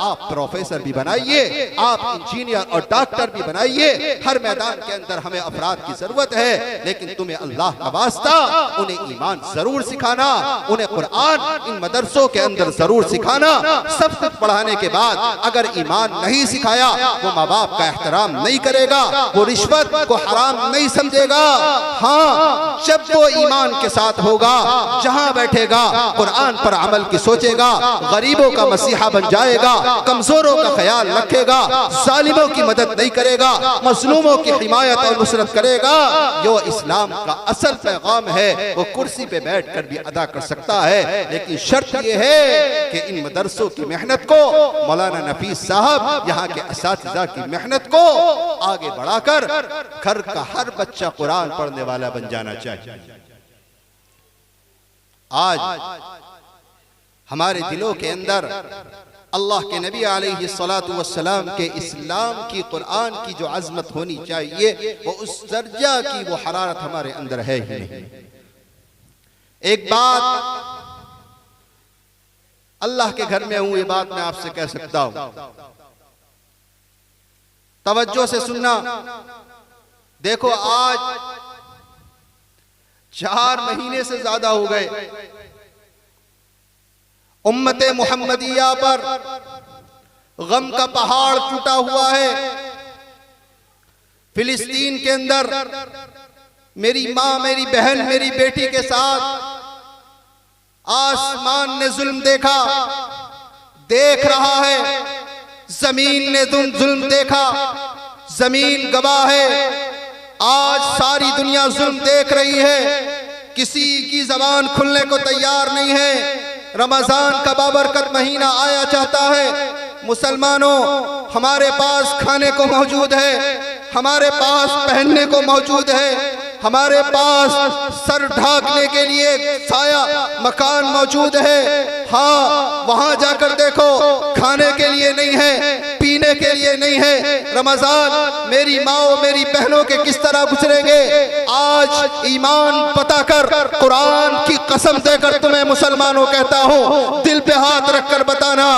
आप प्रोफेसर भी बनाइए, आप इंजीनियर और डॉक्टर भी बनाइए, हर मैदान के अंदर हमें अफराद की जरूरत है, लेकिन तुम्हें अल्लाह का वास्ता उन्हें ईमान जरूर सिखाना, उन्हें कुरान इन मदरसों के अंदर जरूर सिखाना। सब कुछ पढ़ाने के बाद अगर ईमान नहीं सिखाया, वो माँ बाप का एहतराम नहीं करेगा, वो रिश्वत को हराम नहीं समझेगा। हाँ, जब वो ईमान के साथ होगा, जहाँ बैठेगा कुरान पर अमल की सोचेगा, गरीबों का मसीहा बन जाएगा, कमजोरों का ख्याल रखेगा, जालिमों की मदद नहीं करेगा, मजलूमों की हिमायत और नुसरत करेगा। जो इस्लाम का असल पैगाम है वो कुर्सी पे बैठकर भी अदा कर सकता है, लेकिन शर्त ये है कि इन मदरसों की मेहनत को, मौलाना नफीस साहब यहाँ के असातिज़ा की मेहनत को आगे बढ़ाकर घर का हर बच्चा कुरान पढ़ने वाला बन जाना चाहिए। आज हमारे दिलों के अंदर अल्लाह के नबी अलैहिस्सलातु वस्सलाम के इस्लाम की, कुरान की जो अजमत होनी चाहिए, वो उस दर्जा की वो हरारत हमारे अंदर है ही नहीं। एक बात, अल्लाह के घर में हूं, ये बात मैं आपसे कह सकता हूं, तवज्जो से सुनना। देखो, आज 4 महीने से ज्यादा हो गए उम्मते मुहम्मदिया पर गम का पहाड़ टूटा हुआ है। फिलिस्तीन के अंदर मेरी माँ, मेरी बहन, मेरी बेटी के साथ आसमान ने जुल्म देखा, देख रहा है, जमीन ने जुल्म देखा, जमीन गवाह है। आज सारी दुनिया जुल्म देख रही है, किसी की जबान खुलने को तैयार नहीं है। रमजान का बाबरकत महीना आया चाहता है। मुसलमानों, हमारे पास खाने को मौजूद है, हमारे पास पहनने को मौजूद है, हमारे पास सर ढांकने के लिए साया मकान मौजूद है। हाँ, वहां जाकर देखो, खाने के लिए नहीं है, पीने के लिए नहीं है। रमजान मेरी माओ, मेरी बहनों के किस तरह गुजरेंगे। आज ईमान पता कर, कुरान की कसम देकर तुम्हें मुसलमानों कहता हूँ, दिल पे हाथ रखकर बताना,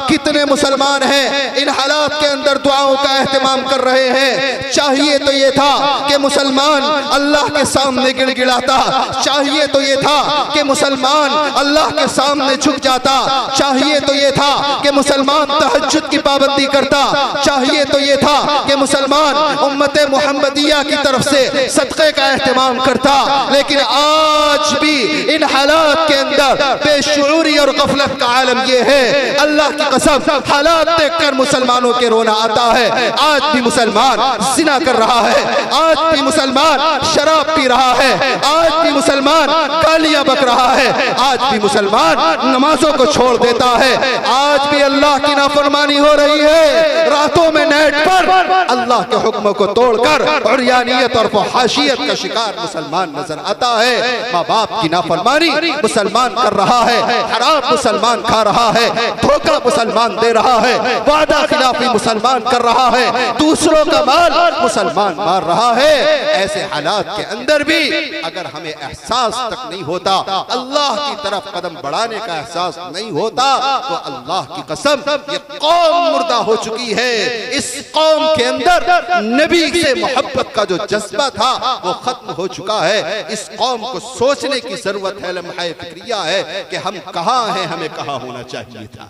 कितने मुसलमान हैं इन हालात के अंदर दुआओं का एहतमाम कर रहे हैं। चाहिए तो ये था कि मुसलमान अल्लाह के सामने गिड़गिड़ाता, चाहिए तो ये था कि मुसलमान अल्लाह के सामने झुक जाता, चाहिए तो ये था कि मुसलमान तहज्जुद की पाबंदी करता, चाहिए तो ये था कि मुसलमान उम्मते मुहम्मदिया की तरफ से सदक़े का एहतमाम करता। लेकिन आज भी इन हालात के अंदर बेशऊरी और गफलत का आलम ये है, अल्लाह की कसम, हालात देखकर मुसलमानों के रोना आता है। आज भी मुसलमान जिना कर रहा है, आज भी मुसलमान शराब पी रहा है, आज भी मुसलमान गालियां बक रहा है, आज भी मुसलमान नमाजों को छोड़ देता है, आज भी अल्लाह की नाफरमानी हो रही है। रातों में नेट पर अल्लाह के हुक्म को तोड़कर उर्यानियत और फहाशियत का शिकार मुसलमान नजर आता है। माँ बाप की नाफरमानी मुसलमान कर रहा है, हराम मुसलमान खा रहा है, धोखा मुसलमान दे रहा है, वादा खिलाफी मुसलमान कर रहा है, दूसरों का माल मुसलमान मार रहा है। ऐसे हालात के अंदर भी अगर हमें एहसास तक नहीं होता, अल्लाह की तरफ कदम बढ़ाने का एहसास नहीं होता, तो अल्लाह की कसम ये कौम मुर्दा हो चुकी है। इस कौम के अंदर नबी से मोहब्बत का जो जज्बा था वो खत्म हो चुका है। इस कौम को सोचने की जरूरत है, लम्हा फिक्रिया है कि हम कहां हैं, हमें कहां होना चाहिए था।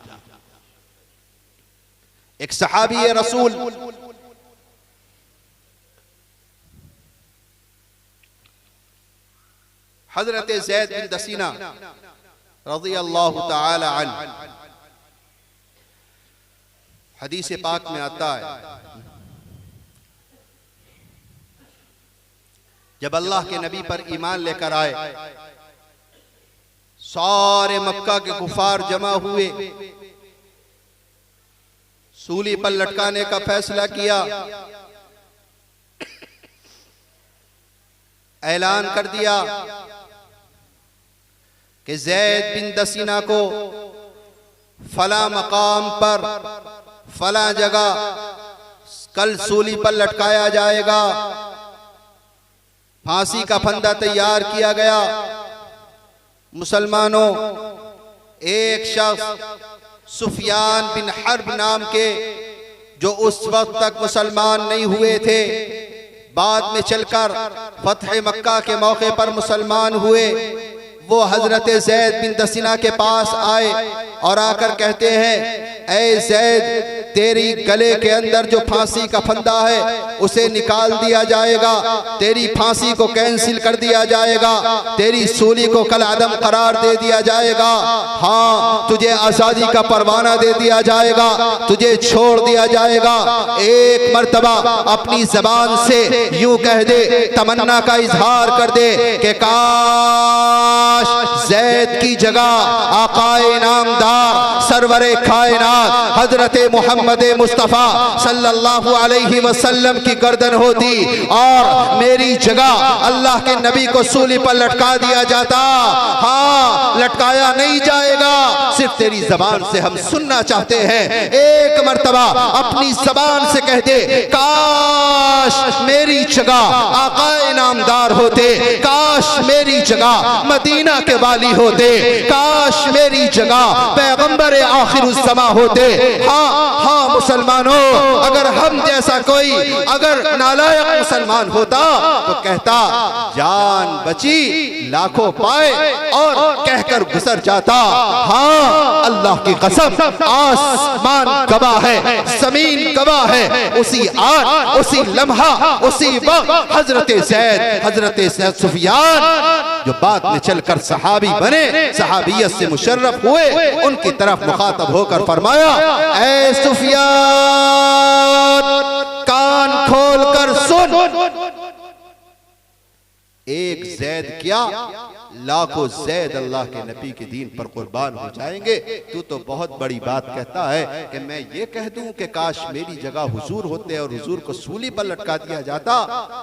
एक सहाबी रसूल हजरत ज़ैद बिन दसीना रज़ियल्लाहु ताला अन्हु, हदीस पाक में आता है जब अल्लाह के नबी पर ईमान लेकर आए, सारे मक्का के कुफार जमा हुए, सूली पर लटकाने का फैसला किया, ऐलान कर दिया कि ज़ैद बिन दसीना को फला मकाम पर फला जगह कल सूली पर लटकाया जाएगा। फांसी का फंदा तैयार किया गया। मुसलमानों, एक शख्स सुफियान बिन हर्ब नाम के, जो उस वक्त तक मुसलमान नहीं हुए थे, बाद में चलकर फतह मक्का के मौके पर मुसलमान हुए, वो हजरत ज़ैद बिन दसीना के पास आए और आकर कहते हैं, ऐ ज़ैद, तेरी गले के अंदर जो फांसी का फंदा है उसे निकाल दिया जाएगा, तेरी फांसी को कैंसिल कर दिया जाएगा, तेरी सूली को कल आदम करार दे दिया जाएगा। हाँ, तुझे आज़ादी का परवाना दे दिया जाएगा, तुझे छोड़ दिया जाएगा। एक मर्तबा अपनी जबान से यूं कह दे, तमन्ना का इजहार कर दे कि काश ज़ैद की जगह आकाए नामदार सरवरे कायनात हजरत मोहम्मद मुस्तफ़ा सल्लल्लाहु अलैहि वसल्लम की गर्दन होती और मेरी जगह अल्लाह के नबी को सूली पर लटका दिया जाता। हाँ, लटकाया नहीं जाएगा, सिर्फ तेरी जबान से हम सुनना चाहते हैं। एक मर्तबा अपनी जबान से कह दे, काश मेरी जगह आकाए नामदार होते, काश मेरी जगह मदीना के वाली होते, काश मेरी जगह पैगंबर आखिरुज़्ज़मा होते। हाँ हाँ मुसलमानों, अगर हम जैसा कोई अगर नालायक मुसलमान होता तो कहता जान बची लाखों पाए और कहकर गुजर जाता। हाँ, अल्लाह की कसम, आसमान गवाह है, जमीन गवाह है, उसी आज उसी लम्हा उसी वक्त हजरत ज़ैद सुफियान जो बाद में चलकर सहाबी बने, सहाबियत से मुशर्रफ हुए, उनकी तरफ मुखातब होकर फरमाया, ऐ सुफियान, कान खोलकर सुन, एक ज़ैद क्या लाखों ज़ैद अल्लाह के नबी के दीन पर कुर्बान हो जाएंगे। तू तो बहुत बड़ी बात कहता है कि मैं ये कह दूं कि काश मेरी जगह हुजूर होते और हुजूर को सूली पर लटका दिया जाता।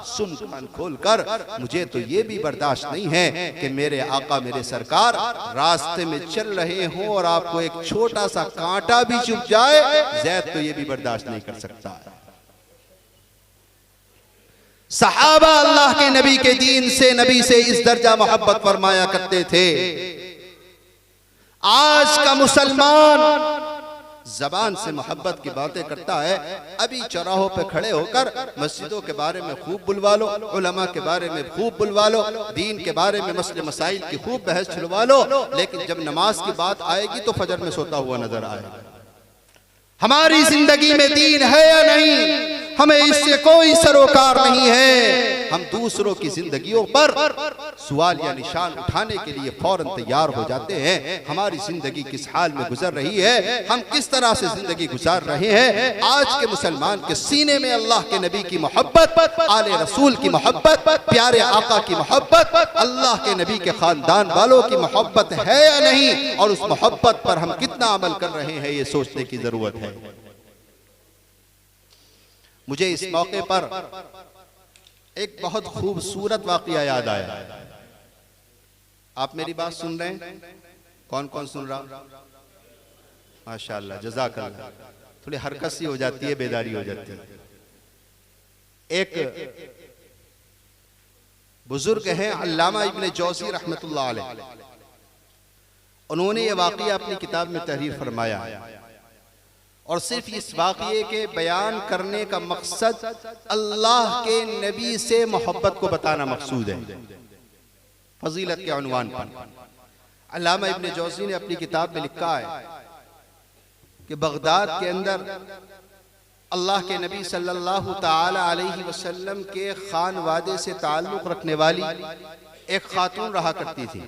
सुन कान खोलकर, मुझे तो ये भी बर्दाश्त नहीं है कि मेरे आका मेरे सरकार रास्ते में चल रहे हों और आपको एक छोटा सा कांटा भी चुभ जाए, ज़ैद तो ये भी बर्दाश्त नहीं कर सकता। सहाबा अल्लाह के नबी के दीन से, नबी से इस दर्जा मोहब्बत फरमाया करते थे। आज का मुसलमान जबान से मोहब्बत की बातें करता है, अभी चौराहों पे खड़े होकर मस्जिदों के बारे में खूब बुलवा लो, उलमा के बारे में खूब बुलवा लो, दीन के बारे में मसले मसाइल की खूब बहस छुड़वा लो, लेकिन जब नमाज की बात आएगी तो फजर में सोता हुआ नजर आएगा। हमारी जिंदगी में दीन है या नहीं, हमें इससे कोई सरोकार नहीं है। हम दूसरों की जिंदगियों पर सवाल या निशान उठाने के लिए फौरन तैयार हो जाते हैं। हमारी जिंदगी किस हाल में गुजर रही है, हम किस तरह से जिंदगी गुजार रहे हैं। आज के मुसलमान के सीने में अल्लाह के नबी की मोहब्बत, आले रसूल की मोहब्बत, प्यारे आका की मोहब्बत, अल्लाह के नबी के खानदान वालों की मोहब्बत है या नहीं, और उस मोहब्बत पर हम कितना अमल कर रहे हैं, ये सोचने की जरूरत है। मुझे इस मौके पर एक बहुत खूबसूरत वाकया याद आया। आप मेरी बात सुन रहे हैं? कौन कौन सुन रहा? माशाअल्लाह, जज़ाकल्लाह। थोड़ी हरकत सी हो जाती है, बेदारी हो जाती है। एक बुजुर्ग हैं अल्लामा इब्ने जौज़ी रहमतुल्लाह अलैह, उन्होंने ये वाकया अपनी किताब में तहरीर फरमाया और सिर्फ इस वाक़ये के बयान करने का मकसद अल्लाह के नबी से मोहब्बत को बताना मकसूद है। फजीलत के उन्वान पर अल्लामा इब्न जौज़ी ने अपनी किताब में लिखा है कि बगदाद के अंदर अल्लाह के नबी सल्लल्लाहु ताला अलैहि वसल्लम के खानवादे से ताल्लुक़ रखने वाली एक खातून रहा करती थी,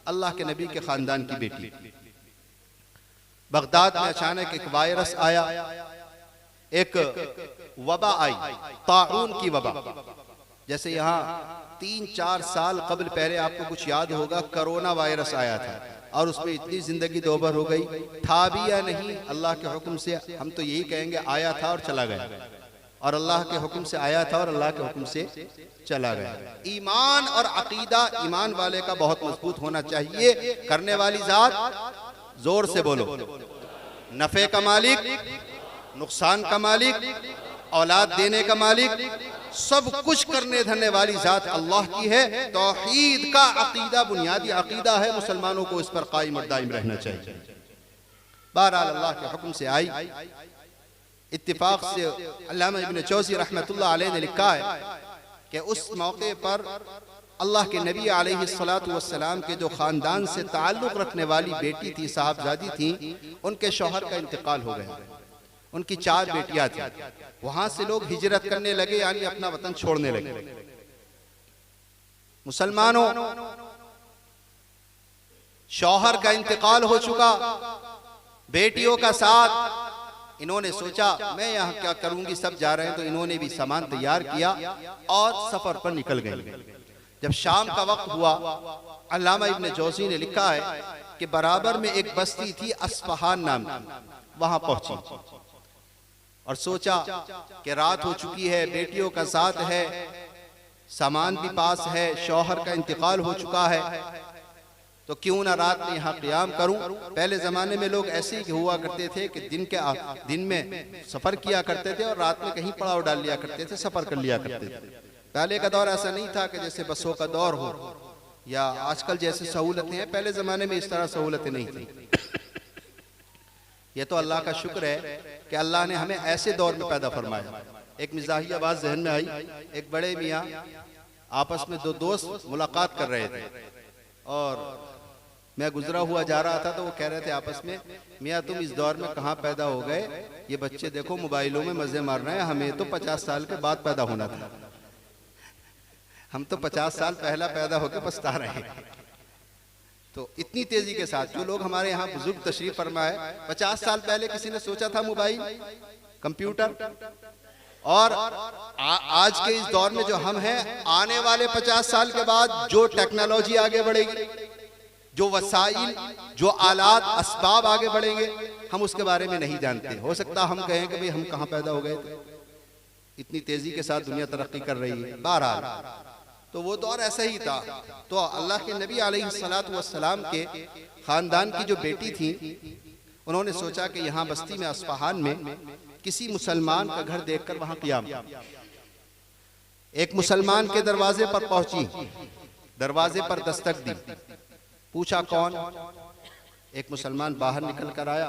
अल्लाह के नबी के खानदान की बेटी। बगदाद में अचानक एक वायरस आया, एक वबा आई, ताउन की वबा। जैसे यहाँ 3-4 साल कबल पहले आपको कुछ याद होगा, कोरोना वायरस आया था और उसमें इतनी जिंदगी दोबर हो गई। था भी या नहीं, अल्लाह के हुक्म से हम तो यही कहेंगे आया था और चला गया, और अल्लाह के हुक्म से आया था और अल्लाह के हुक्म से चला गया। ईमान और अकीदा ईमान वाले का बहुत मजबूत होना चाहिए। करने वाली जात, जोर से बोलो, नफे का मालिक, नुकसान का मालिक, औलाद देने का मालिक, सब कुछ करने धरने वाली जात अल्लाह की है। तौहीद का अकीदा बुनियादी अकीदा है, मुसलमानों को इस पर कायम और दायम रहना चाहिए। बहरहाल अल्लाह के हुक्म से आई। इत्तिफाक से अल्लामा इब्न जौज़ी रहमतुल्लाह अलैह ने लिखा है कि उस मौके पर अल्लाह के नबी अलैहिस्सलातु वस्सलाम के जो खानदान से ताल्लुक़ रखने वाली बेटी थी, साहबजादी थी, उनके शौहर का इंतकाल हो गया। उनकी 4 बेटियां थी। वहां से लोग हिजरत करने लगे, यानी अपना वतन छोड़ने लगे। मुसलमानों, शौहर का इंतकाल हो चुका, बेटियों का साथ। इन्होंने सोचा मैं यहाँ क्या करूंगी, सब जा रहे हैं, तो इन्होंने भी सामान तैयार किया और सफर पर निकल गए। जब शाम का वक्त हुआ, अल्लामा इब्न जौज़ी ने लिखा है कि बराबर में एक बस्ती थी अस्फहान नाम की, वहां पहुंची और सोचा कि रात हो चुकी है, बेटियों का साथ है, सामान भी पास है, शौहर का इंतकाल हो चुका है, तो क्यों ना रात में यहाँ क़ियाम करूं। पहले ज़माने में लोग ऐसे ही हुआ करते थे कि दिन में सफ़र किया करते थे और रात में कहीं पड़ाव डाल लिया करते थे, सफ़र कर लिया करते थे। पहले का दौर ऐसा नहीं था कि जैसे बसों का दौर हो या आजकल जैसे सहूलतें हैं, पहले ज़माने में इस तरह सहूलतें नहीं थी। ये तो अल्लाह का शुक्र है कि अल्लाह ने हमें ऐसे दौर में पैदा फरमाया। एक मिजाही आवाज़ जहन में आई, एक बड़े मियाँ आपस में 2 दोस्त मुलाकात कर रहे थे और मैं गुजरा हुआ जा रहा था, तो वो कह रहे थे आपस में, मियाँ तुम इस दौर में कहाँ पैदा हो गए, ये बच्चे देखो मोबाइलों में मज़े मार रहे हैं, हमें तो 50 साल के बाद पैदा होना था, हम तो 50 साल पहला पैदा होकर पछता रहे हैं। तो इतनी तेजी के साथ जो लोग हमारे यहाँ बुजुर्ग तशरीफ फरमाए, 50 साल पहले किसी ने सोचा था मोबाइल, कंप्यूटर, और आज के इस दौर में जो हम हैं, आने वाले 50 साल के बाद जो टेक्नोलॉजी आगे बढ़ेगी, जो वसाइल, जो आलात असबाब आगे बढ़ेंगे, हम उसके बारे में नहीं जानते। हो सकता हम कहें कि भाई हम कहाँ पैदा हो गए थे, इतनी तेजी के साथ दुनिया तरक्की कर रही है। बहरहाल तो वो दौर ऐसा ही था। तो अल्लाह के नबी अलैहिस्सलातु वस्सलाम के खानदान की जो बेटी थी, उन्होंने सोचा कि यहाँ बस्ती में अस्फहान में किसी मुसलमान का घर देखकर वहां क़ियाम। एक मुसलमान के दरवाजे पर पहुंची, दरवाजे पर दस्तक दी, पूछा कौन। एक मुसलमान बाहर निकल कर आया,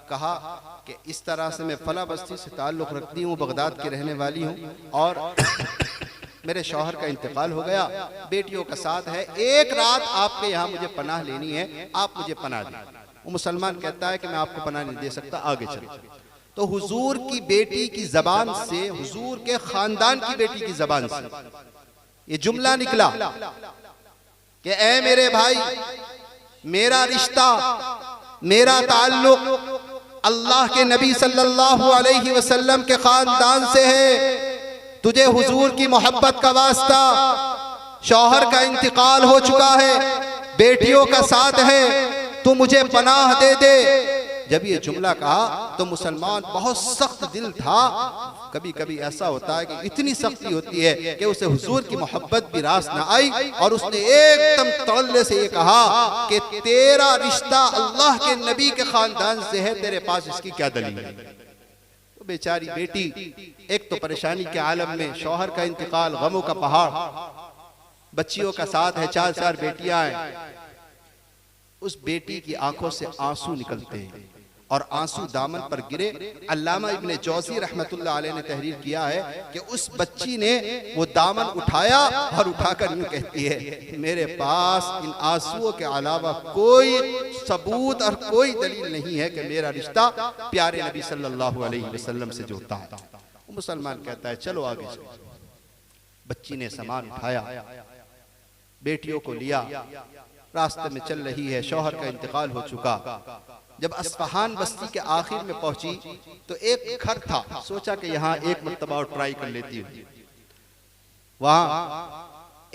कहा कि इस तरह से मैं फला बस्ती से ताल्लुक़ रखती हूँ, बगदाद की रहने वाली हूँ और मेरे शौहर का इंतकाल हो गया, बेटियों का साथ है, एक रात आपके यहाँ मुझे पनाह लेनी है, आप मुझे पनाह दें। वो मुसलमान कहता है कि मैं आपको पनाह नहीं दे सकता, आगे चलो। तो हुजूर की बेटी की जबान से, हुजूर के खानदान की बेटी की जबान से ये जुमला निकला कि ऐ मेरे भाई, मेरा रिश्ता, मेरा ताल्लुक अल्लाह के नबी सल्लल्लाहु अलैहि वसल्लम के खानदान से है। तुझे हुजूर की मोहब्बत का वास्ता, शौहर का इंतकाल हो चुका है, बेटियों का साथ है, तू मुझे पनाह दे दे। जब ये जुमला कहा तो मुसलमान बहुत सख्त दिल था। कभी कभी ऐसा होता है कि इतनी सख्ती होती है कि उसे हुजूर की मोहब्बत भी रास ना आई और उसने एकदम तड़ल्ले से ये कहा कि तेरा रिश्ता अल्लाह के नबी के खानदान से है, तेरे पास इसकी क्या दलील है। तो बेचारी बेटी एक तो परेशानी के आलम में, शौहर का इंतकाल, गमों का पहाड़, बच्चियों का साथ है, 4 बेटियां हैं। उस बेटी की आंखों से आंसू निकलते हैं, और आंसू दामन पर गिरे। अल्लामा इब्ने जौज़ी रहमतुल्लाह अलैह ने तहरीर किया है कि उस बच्ची ने वो दामन उठाया और उठाकर यूं कहती है, मेरे पास इन आंसुओं के अलावा कोई सबूत और कोई दलील नहीं है कि मेरा रिश्ता प्यारे नबी सल्लल्लाहु अलैहि वसल्लम से जुड़ता है। वो मुसलमान कहता है चलो आगे चलो। बच्ची ने सामान उठाया, बेटियों को लिया, रास्ते में चल रही है, शौहर का इंतकाल हो चुका। जब अस्फहान बस्ती के आखिर में पहुंची तो एक घर था, सोचा कि यहाँ एक मर्तबा और ट्राई कर लेती हूँ। वहां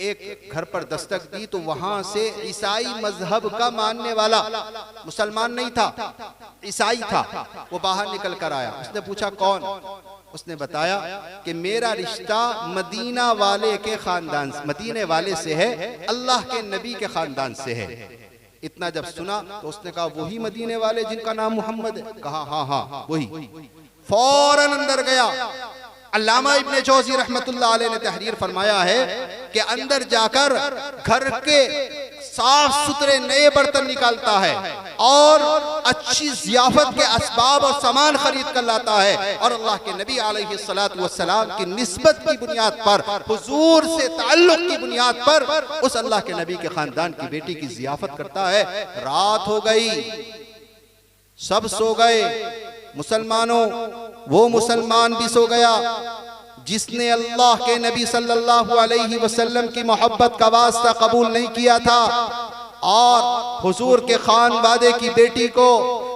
एक घर पर दस्तक दी तो वहां से ईसाई मजहब का मानने वाला, मुसलमान नहीं था, ईसाई था, वो बाहर निकल कर आया। उसने पूछा कौन? उसने बताया कि मेरा रिश्ता मदीना वाले के खानदान, मदीने वाले से है, अल्लाह के नबी के खानदान से है। इतना जब सुना तो उसने कहा वही मदीने वाले जिनका नाम मोहम्मद है? कहा हाँ हाँ वही। फौरन अंदर गया। अल्लामा इब्ने जौज़ी रहमतुल्लाह अलैह ने तहरीर फरमाया है कि अंदर जाकर घर के साफ सुथरे नए बर्तन निकालता है और अच्छी ज़ियाफत के असबाब और सामान खरीद कर लाता है और अल्लाह के नबी अलैहिस्सलातु वस्सलाम की निस्बत की बुनियाद पर, हुजूर से ताल्लुक की बुनियाद पर उस अल्लाह के नबी के खानदान की बेटी की ज़ियाफत करता है। रात हो गई, सब सो गए। मुसलमानों, वो मुसलमान भी सो गया जिसने अल्लाह के नबी सल्लल्लाहु अलैहि वसल्लम की मोहब्बत का वास्ता कबूल नहीं किया था और हुजूर के खानवादे की बेटी को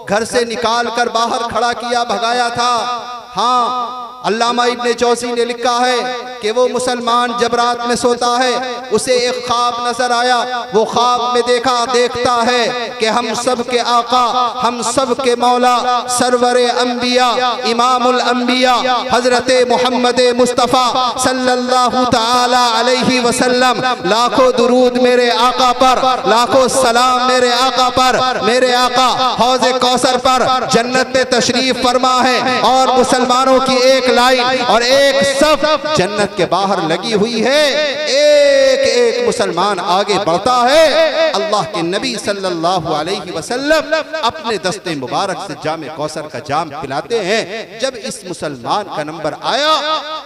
घर से निकाल कर बाहर खड़ा किया, भगाया था। हाँ, अल्लामा इब्ने जौज़ी ने लिखा है कि वो मुसलमान जब रात में सोता है उसे एक ख्वाब नजर आया। वो ख्वाब में देखता है कि हम सब के आका, हम सब के मौला, सरवरे अंबिया, इमामुल अंबिया हजरत मोहम्मद मुस्तफ़ा सल्लल्लाहु ताला अलैहि वसल्लम, लाखों दुरूद मेरे आका पर, लाखों सलाम मेरे आका पर, मेरे आका हौज़े कौसर पर जन्नत में तशरीफ फरमा है और मुसलमानों की एक लाइन और एक सफ जन्नत के बाहर लगी हुई है। एक एक मुसलमान आगे बढ़ता है। अल्लाह के नबी सल्लल्लाहु अलैहि वसल्लम अपने दस्ते मुबारक से जामे कौसर का जाम पिलाते हैं। जब इस मुसलमान का नंबर आया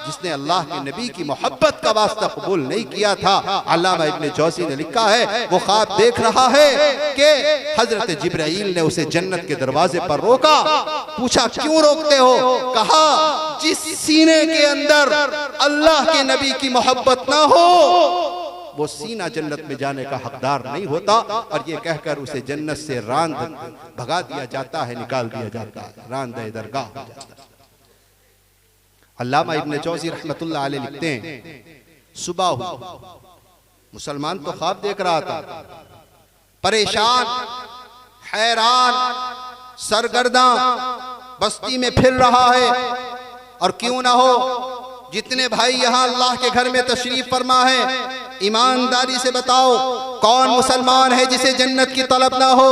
जिसने अल्लाह के नबी की मोहब्बत का वास्ता कबूल नहीं किया था, अल्लामा इब्ने जौज़ी ने लिखा है वो ख्वाब देख रहा है कि हजरत जिब्राइल ने उसे जन्नत के दरवाजे पर रोका। पूछा क्यों रोकते हो? कहा जिस सीने के अंदर अल्लाह के नबी की मोहब्बत ना हो वो सीना जन्नत में जाने का हकदार नहीं होता। और ये कहकर उसे जन्नत से रांद भगा दिया जाता है, निकाल दिया जाता है, रांद दरगाह हो जाता है। अल्लामा इब्ने जौज़ी रहमतुल्लाह अलैह लिखते हैं सुबह हुई, मुसलमान तो ख्वाब देख रहा था, परेशान, हैरान, सरगर्दा बस्ती में फिर रहा है। और क्यों ना हो, जितने भाई यहाँ अल्लाह के घर में तशरीफ फरमा है, ईमानदारी से बताओ कौन मुसलमान है जिसे जन्नत की तलब ना हो?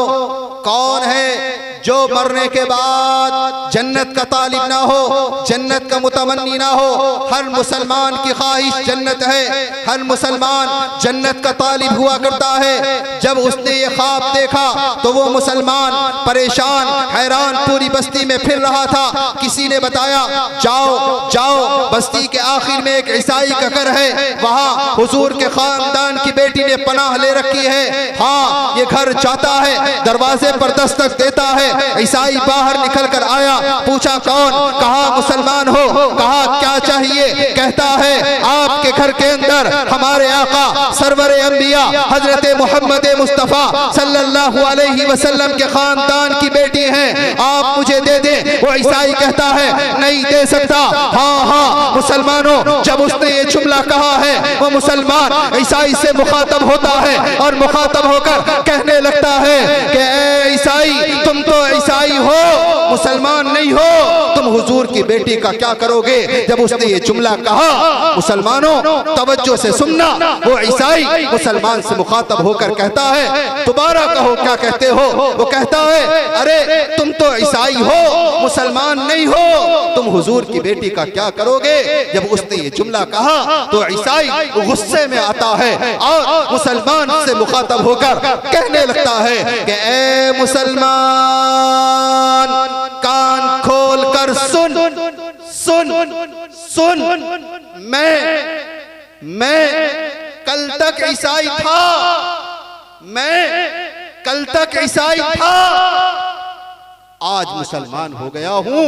कौन है जो मरने के बाद जन्नत का तालिब ना हो, जन्नत का मुतमन्नी ना हो? हर मुसलमान की ख्वाहिश जन्नत है, हर मुसलमान जन्नत का तालिब हुआ करता है। जब उसने ये ख्वाब देखा तो वो मुसलमान परेशान, हैरान पूरी बस्ती में फिर रहा था। किसी ने बताया जाओ जाओ, बस्ती के आखिर में एक ईसाई का घर है, वहाँ हुजूर के खानदान की बेटी ने पनाह ले रखी है। हाँ, ये घर जाता है, दरवाजे पर दस्तक देता है। ईसाई बाहर निकल कर आया, पूछा कौन? कहा मुसलमान हो। कहा क्या चाहिए? कहता है आपके घर के अंदर हमारे आका सरवरे अंबिया हजरत मोहम्मद मुस्तफ़ा सल्लल्लाहु अलैहि वसल्लम के खानदान की बेटी हैं, आप मुझे दे दें। वो ईसाई कहता है नहीं दे सकता। हाँ हाँ मुसलमानों, जब उसने ये जुमला कहा है वो मुसलमान ईसाई से मुखातब होता है और मुखातब होकर कहने लगता है कि ए ईसाई, तुम तो ईसाई हो, मुसलमान नहीं हो, तुम हुजूर की बेटी का क्या करोगे? जब उसने ये जुमला कहा, मुसलमानों तवज्जो से सुनना, वो ईसाई मुसलमान से मुखातब होकर कहता है दोबारा कहो क्या कहते हो? वो कहता है अरे तुम तो ईसाई हो, मुसलमान नहीं हो, तुम हुजूर की बेटी का क्या करोगे? जब उसने ये जुमला कहा तो ईसाई गुस्से में आता है और मुसलमान से मुखातब होकर कहने लगता है कि ए मुसलमान, कान खोल कर सुन सुन सुन, मैं कल तक ईसाई था, मैं कल तक ईसाई था, आज मुसलमान हो गया हूं।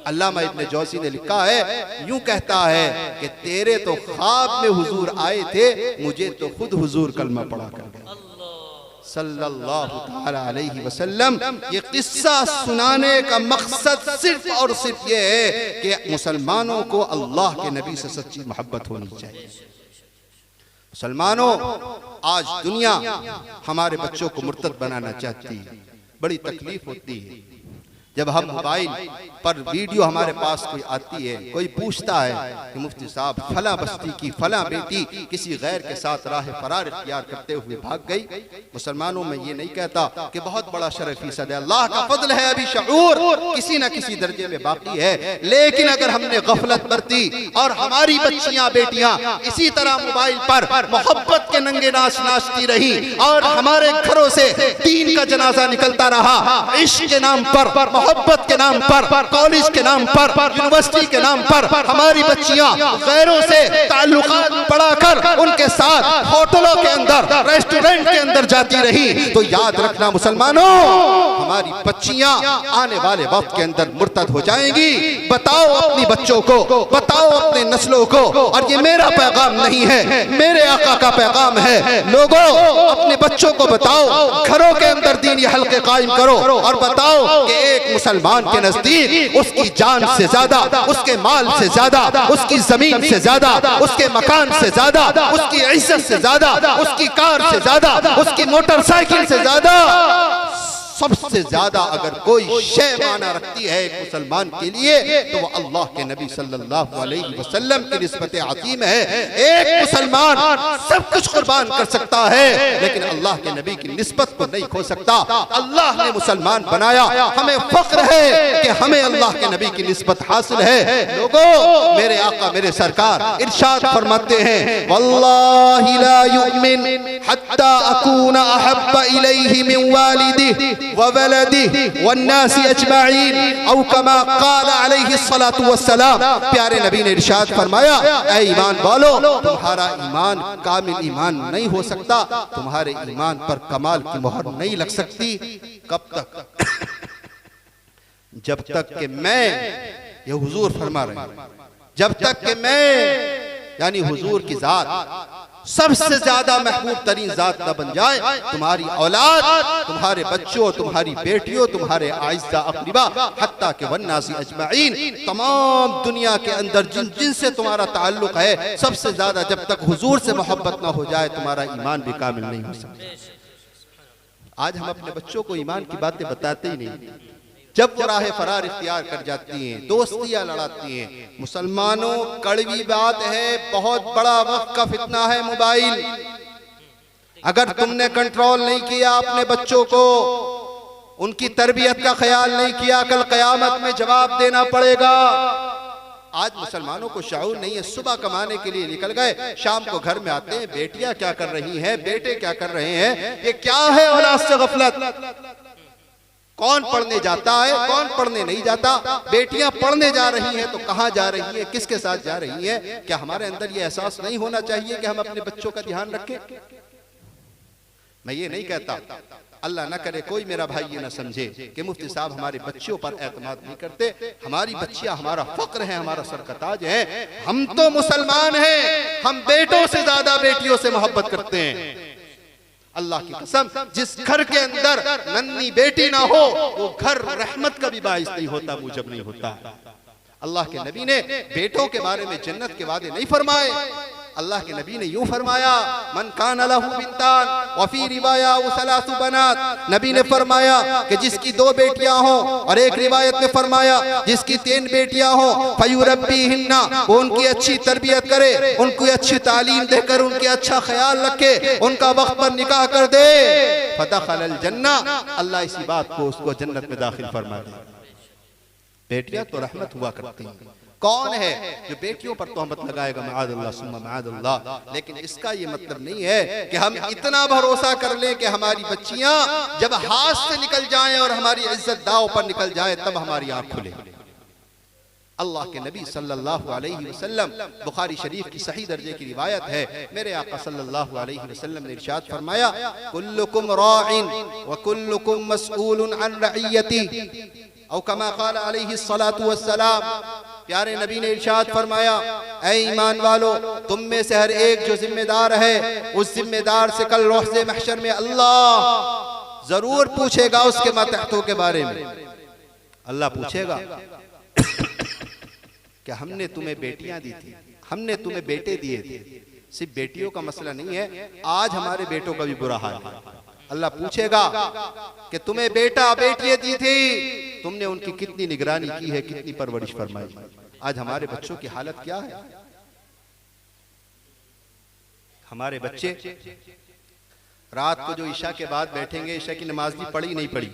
अल्लामा इब्न जौज़ी ने लिखा है, यूं कहता है कि तेरे तो ख्वाब में हुजूर आए थे, मुझे तो खुद हुजूर कलमा पढ़ा कर गए सल्लल्लाहु ताला अलैहि वसल्लम। ये किस्सा सुनाने का मकसद सिर्फ और सिर्फ ये है कि मुसलमानों को अल्लाह के नबी से सच्ची मोहब्बत होनी चाहिए। मुसलमानों, आज दुनिया हमारे बच्चों को मुर्तद बनाना चाहती है। बड़ी तकलीफ होती है जब हम मोबाइल पर वीडियो हमारे पास कोई आती है, कोई पूछता है कि मुफ्ती साहब फला बस्ती की फला बेटी किसी गैर के साथ राह फरार इख्तियार करते हुए भाग गई। मुसलमानों में ये नहीं कहता कि बहुत बड़ा शरफ फीसद है, अल्लाह का फजल है, अभी शऊर किसी न किसी दर्जे में बाकी है। लेकिन अगर हमने गफलत बरती और हमारी बच्चियां बेटियां इसी तरह मोबाइल पर मोहब्बत के नंगे नाच नाचती रही और हमारे घरों से दीन का जनाजा निकलता रहा, इश्क के नाम पर, मोहब्बत के नाम पर, कॉलेज के नाम पर, यूनिवर्सिटी के नाम पर हमारी बच्चियां गैरों से ताल्लुकात बढ़ाकर उनके साथ होटलों के अंदर, रेस्टोरेंट के अंदर जाती रही, तो याद रखना मुसलमानों, हमारी बच्चियां आने वाले वक्त के अंदर मुर्तद हो जाएंगी। बताओ अपनी बच्चों को, बताओ अपने नस्लों को, और ये मेरा पैगाम नहीं है, मेरे आका का पैगाम है। लोगों, अपने बच्चों को बताओ, घरों के अंदर दीनी हल्के कायम करो और बताओ कि एक मुसलमान के नजदीक उसकी जान से ज्यादा, उसके माल से ज्यादा, उसकी जमीन से ज्यादा, उसके मकान से ज्यादा, उसकी इज्जत से ज्यादा, उसकी कार से ज्यादा, उसकी मोटरसाइकिल से ज्यादा, सबसे ज्यादा अगर कोई शय माना रखती है एक मुसलमान के लिए तो वो अल्लाह के नबी सल्लल्लाहु अलैहि वसल्लम की निस्बत अज़ीम है। एक मुसलमान सब कुछ कुर्बान कर सकता है लेकिन अल्लाह के नबी की निस्बत को नहीं खो सकता। अल्लाह ने मुसलमान बनाया, हमें फख्र है कि हमें अल्लाह के नबी की निस्बत हासिल है। लोगों, मेरे आका मेरे सरकार इरशाद फरमाते हैं, वल्लाहि ला युमिन हत्ता अकूना अहब्बा इलैहि मिन वालिदिही ववलदिही वन्नासी अजमाईन औ कमा क़ाल अलैहि सलातु वस्सलाम। प्यारे नबी ने इरशाद फरमाया, ऐ ईमान वालों, तुम्हारा ईमान कामिल ईमान नहीं हो सकता, तुम्हारे ईमान पर कमाल की मोहर नहीं लग सकती। कब तक? जब तक कि मैं, ये हुजूर फरमा रहे हैं, जब तक कि मैं यानी हुजूर की जात सबसे ज्यादा महबूब तरीन जात न बन जाए, तुम्हारी औलाद, तुम्हारे बच्चों, तुम्हारी बेटियों, तुम्हारे आइज़ा अक़रीबा, हत्ता के वन्नासी अजमाईन, तमाम दुनिया के अंदर जिन जिनसे तुम्हारा ताल्लुक है, सबसे ज्यादा जब तक हुजूर से मोहब्बत ना हो जाए तुम्हारा ईमान भी कामिल नहीं हो सकता। आज हम अपने बच्चों को ईमान की बातें बताते ही नहीं। जब वो राह फरार इख्तियार कर जाती हैं, दोस्तियां लड़ाती हैं। मुसलमानों, कड़वी बात है, बहुत बड़ा वक्त का फितना है मोबाइल। अगर तुमने कंट्रोल नहीं किया अपने बच्चों को, उनकी तरबियत का ख्याल नहीं किया, कल क़यामत में जवाब देना पड़ेगा। आज मुसलमानों को शऊर नहीं है, सुबह कमाने के लिए निकल गए, शाम को घर में आते हैं, बेटियां क्या कर रही हैं, बेटे क्या कर रहे हैं, ये क्या है औलाद से गफलत। कौन पढ़ने जाता है, कौन पढ़ने नहीं जाता। बेटियां पढ़ने जा रही हैं तो कहां जा रही है, किसके साथ जा रही है। क्या हमारे अंदर ये एहसास नहीं होना चाहिए कि हम अपने बच्चों का ध्यान रखें। मैं ये नहीं कहता, अल्लाह ना करे कोई मेरा भाई ये ना समझे कि मुफ्ती साहब हमारे बच्चों पर एतमाद नहीं करते। हमारी बच्चियां हमारा फक्र है, हमारा सर का ताज है। हम तो मुसलमान हैं, हम बेटों से ज्यादा बेटियों से मोहब्बत करते हैं। अल्लाह की कसम, जिस घर के अंदर नन्ही बेटी ना हो वो घर रहमत का भी बाइस नहीं होता, मुजब नहीं होता। अल्लाह के नबी ने बेटों के बारे में जन्नत के वादे नहीं फरमाए। अल्लाह के नबी ने यूं फरमाया, मन कान लहू बिंतान व फी रिवाया व सलासु बनात। नबी ने फरमाया कि जिसकी 2 बेटियां हो, और एक रिवायत में फरमाया जिसकी 3 बेटियां हो, फयुरब्बीहिन्ना, वो उनकी अच्छी तरबियत करे, उनकी अच्छी तालीम देकर उनके अच्छा ख्याल रखे, उनका वक्त पर निकाह कर दे, फदखलल जन्ना। अल्लाह इसी बात को उसको जन्नत में दाखिल फरमा दे। बेटियां तो रहमत हुआ करती हैं। कौन है जो बेटियों पर तोहमत लगाएगा? मआदल्लाह सुम्मा मआदल्लाह। लेकिन इसका ये मतलब नहीं है कि हम इतना भरोसा कर लें कि हमारी बच्चियां जब हाथ से निकल जाएं और हमारी इज्जत दांव पर निकल जाए तब हमारी आंख खुले। अल्लाह के नबी सल्लल्लाहु अलैहि वसल्लम, बुखारी शरीफ की सही दर्जे की रिवायत है, मेरे आका सल्लल्लाहु अलैहि वसल्लम ने इरशाद फरमाया, कुल्लुकुम राइन व कुल्लुकुम मसऊलुन अन रइयती, औ कमा क़ाल अलैहि सलातु वस्सलाम। प्यारे नबी ने इरशाद फरमाया, ऐ ईमान वालो, तुम में से हर एक जो जिम्मेदार है, उस जिम्मेदार से कल रोज़े महशर में अल्लाह जरूर पूछेगा उसके मातहतों के बारे में। अल्लाह पूछेगा कि हमने तुम्हें बेटियां दी थी, हमने तुम्हें बेटे दिए थे। सिर्फ बेटियों का मसला नहीं है, आज हमारे बेटों का भी बुरा हाल है। अल्लाह पूछेगा कि तुम्हें बेटा बेटियां दी थी, तुमने उनकी कितनी निगरानी की है, कितनी परवरिश फरमाई। आज हमारे बच्चों की हालत क्या है? हमारे बच्चे रात को जो ईशा के बाद बैठेंगे, ईशा की नमाज भी पढ़ी नहीं पढ़ी,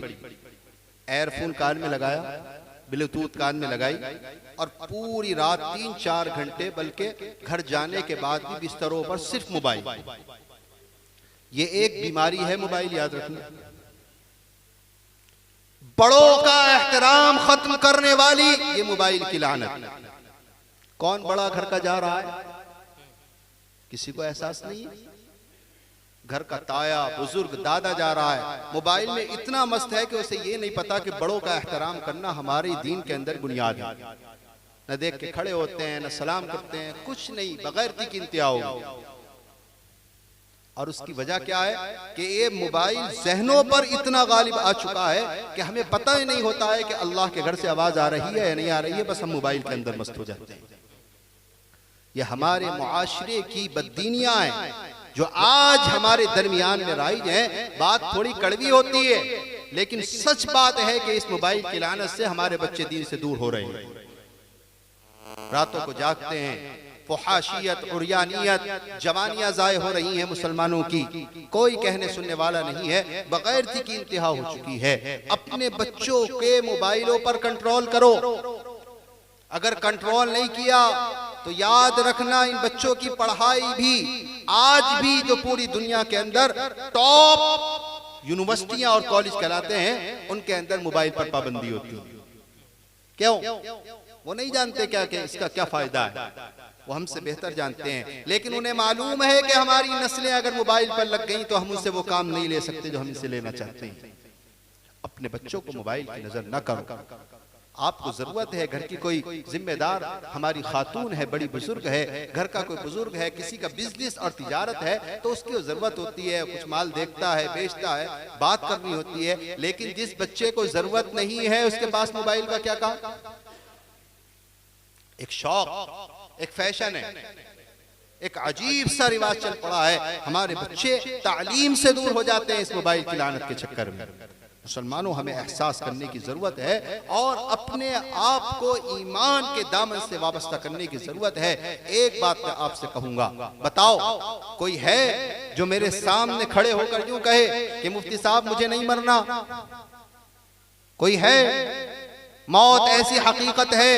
एयरफोन कान में लगाया, ब्लूटूथ कान में लगाई और पूरी रात 3-4 घंटे, बल्कि घर जाने के बाद भी बिस्तरों पर सिर्फ मोबाइल। ये एक बीमारी है मोबाइल, याद रखना। बड़ों का एहतराम खत्म करने वाली ये मोबाइल की लानत। कौन बड़ा घर का जा रहा है? किसी को एहसास नहीं है। घर का ताया, बुजुर्ग, दादा जा रहा है, मोबाइल में इतना मस्त है कि उसे ये नहीं पता कि बड़ों का एहतराम करना हमारे दीन के अंदर बुनियाद है। न देख के खड़े होते हैं, न सलाम करते हैं, कुछ नहीं, बगैर की इंतहा होगी। और उसकी वजह क्या है कि ये मोबाइल जहनों पर इतना गालिब आ चुका है कि हमें पता ही नहीं होता है कि अल्लाह के घर से आवाज आ रही है या नहीं आ रही है, बस हम मोबाइल के अंदर मस्त हो जाते हैं। ये हमारे मुआशरे की बददीनियां हैं जो आज हमारे दरमियान में राइज हैं। बात थोड़ी कड़वी होती है, लेकिन सच बात है कि इस मोबाइल की लानत से हमारे बच्चे दीन से दूर हो रहे हैं। रातों को जागते हैं, फुहाशियत, उर्यानियत, जवानियां जाये हो रही हैं मुसलमानों की, कोई कहने सुनने वाला नहीं है। बगैरती की इंतहा हो चुकी है। अपने बच्चों के मोबाइलों पर कंट्रोल करो। अगर कंट्रोल नहीं किया तो याद रखना, इन बच्चों की पढ़ाई भी आज भी जो पूरी दुनिया के अंदर टॉप यूनिवर्सिटियां और कॉलेज कहलाते हैं, उनके अंदर मोबाइल पर पाबंदी होती है। क्यों? वो नहीं जानते क्या कि इसका क्या फायदा है, वो हमसे बेहतर जानते हैं। लेकिन उन्हें मालूम है कि हमारी नस्लें अगर मोबाइल पर लग गई तो हम उनसे वो काम नहीं ले सकते जो हम इनसे लेना चाहते हैं। अपने बच्चों को मोबाइल की नजर न करो। आपको जरूरत है, घर की कोई जिम्मेदार हमारी खातून है, बड़ी बुजुर्ग है, घर का कोई बुजुर्ग है, किसी का बिजनेस और तिजारत है, तो उसकी जरूरत होती है, कुछ माल देखता है, बेचता है, बात करनी होती है। लेकिन जिस बच्चे को जरूरत नहीं है उसके पास मोबाइल का क्या काम? एक शौक, एक फैशन है, एक अजीब सा रिवाज चल पड़ा है। हमारे बच्चे तालीम से दूर हो जाते हैं इस मोबाइल की लानत के चक्कर में। मुसलमानों, हमें एहसास करने की जरूरत है और अपने आप को ईमान के दामन से वाबस्ता करने की जरूरत है। एक बात मैं आपसे कहूंगा, बताओ कोई है जो मेरे सामने खड़े होकर यूं कहे कि मुफ्ती साहब मुझे नहीं मरना? कोई है? मौत ऐसी हकीकत है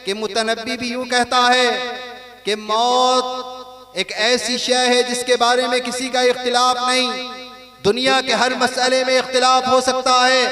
कि मुतनब्बी भी यूं कहता है कि मौत एक ऐसी शय है जिसके बारे में किसी का इख्तिलाफ नहीं। दुनिया के हर मसले में इख्तिलाफ हो सकता है,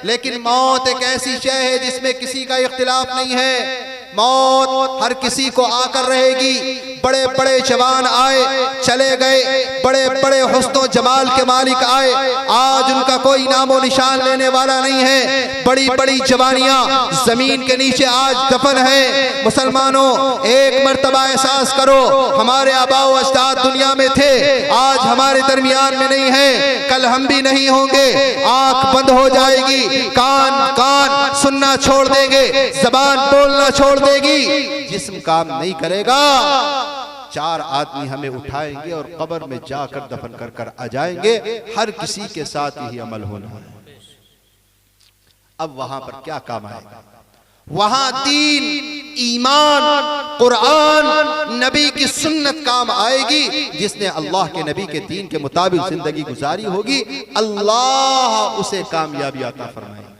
लेकिन मौत एक ऐसी शय है जिसमें किसी का इख्तिलाफ नहीं है। मौत हर किसी को आकर रहेगी। बड़े बड़े जवान आए चले गए, बड़े बड़े हुस्नो जमाल के मालिक आए, आज उनका कोई नामो निशान लेने वाला नहीं है। बड़ी बड़ी जवानियां जमीन के नीचे आज दफन है। मुसलमानों, एक मर्तबा एहसास करो, हमारे आबाओ अजदाद दुनिया में थे, आज हमारे दरमियान में नहीं है, कल हम भी नहीं होंगे। आंख बंद हो जाएगी, कान सुनना छोड़ देंगे, जबान बोलना छोड़ देगी, जिस्म काम नहीं करेगा। 4 आदमी हमें उठाएंगे और कब्र में जाकर दफन कर कर आ जाएंगे। हर किसी के साथ ही अमल होना है। अब वहां पर क्या काम आएगा? वहां दीन, ईमान, कुरान, नबी की सुन्नत काम आएगी। जिसने अल्लाह के नबी के दीन के मुताबिक जिंदगी गुजारी होगी, अल्लाह उसे कामयाबी अता फरमाएगा।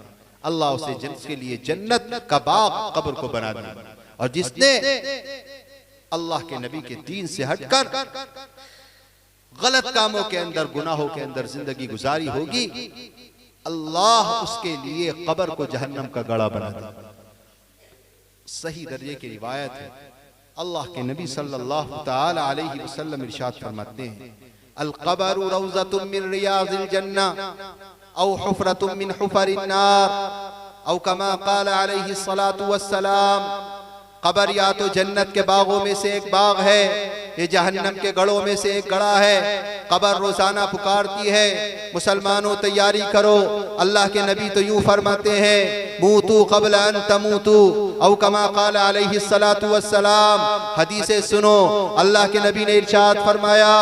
अल्लाह उसे जिसके लिए जन्नत का बाग कब्र को बना दिया। और जिसने अल्लाह के नबी के दीन से हटकर गलत कामों के अंदर, गुनाहों के अंदर जिंदगी गुजारी होगी, अल्लाह उसके लिए कब्र को जहन्नम का गड़ा बना देगा। सही दर्जे की रिवायत है, अल्लाह के नबी सल्लल्लाहु तआला अलैहि वसल्लम इरशाद फरमाते हैं, अल क़ब्रु रौज़तुम मिन रियाज़िल जन्नह औ हुफ़रतुम मिन हुफ़रिन नार औ कमा क़ाल अलैहि सलातु वस्सलाम। कब्र या तो जन्नत के बागों में से एक बाग है, ये जहन्नम के गढ़ों में से एक गढ़ा है। कब्र रोजाना पुकारती है, मुसलमानों तैयारी करो। अल्लाह के नबी तो यूं फरमाते हैं, मूतू क़ब्ल अन तमूतू औ कमा क़ाल अलैहि सलातु वस्सलाम। हदीसें सुनो, अल्लाह के नबी ने इरशाद फरमाया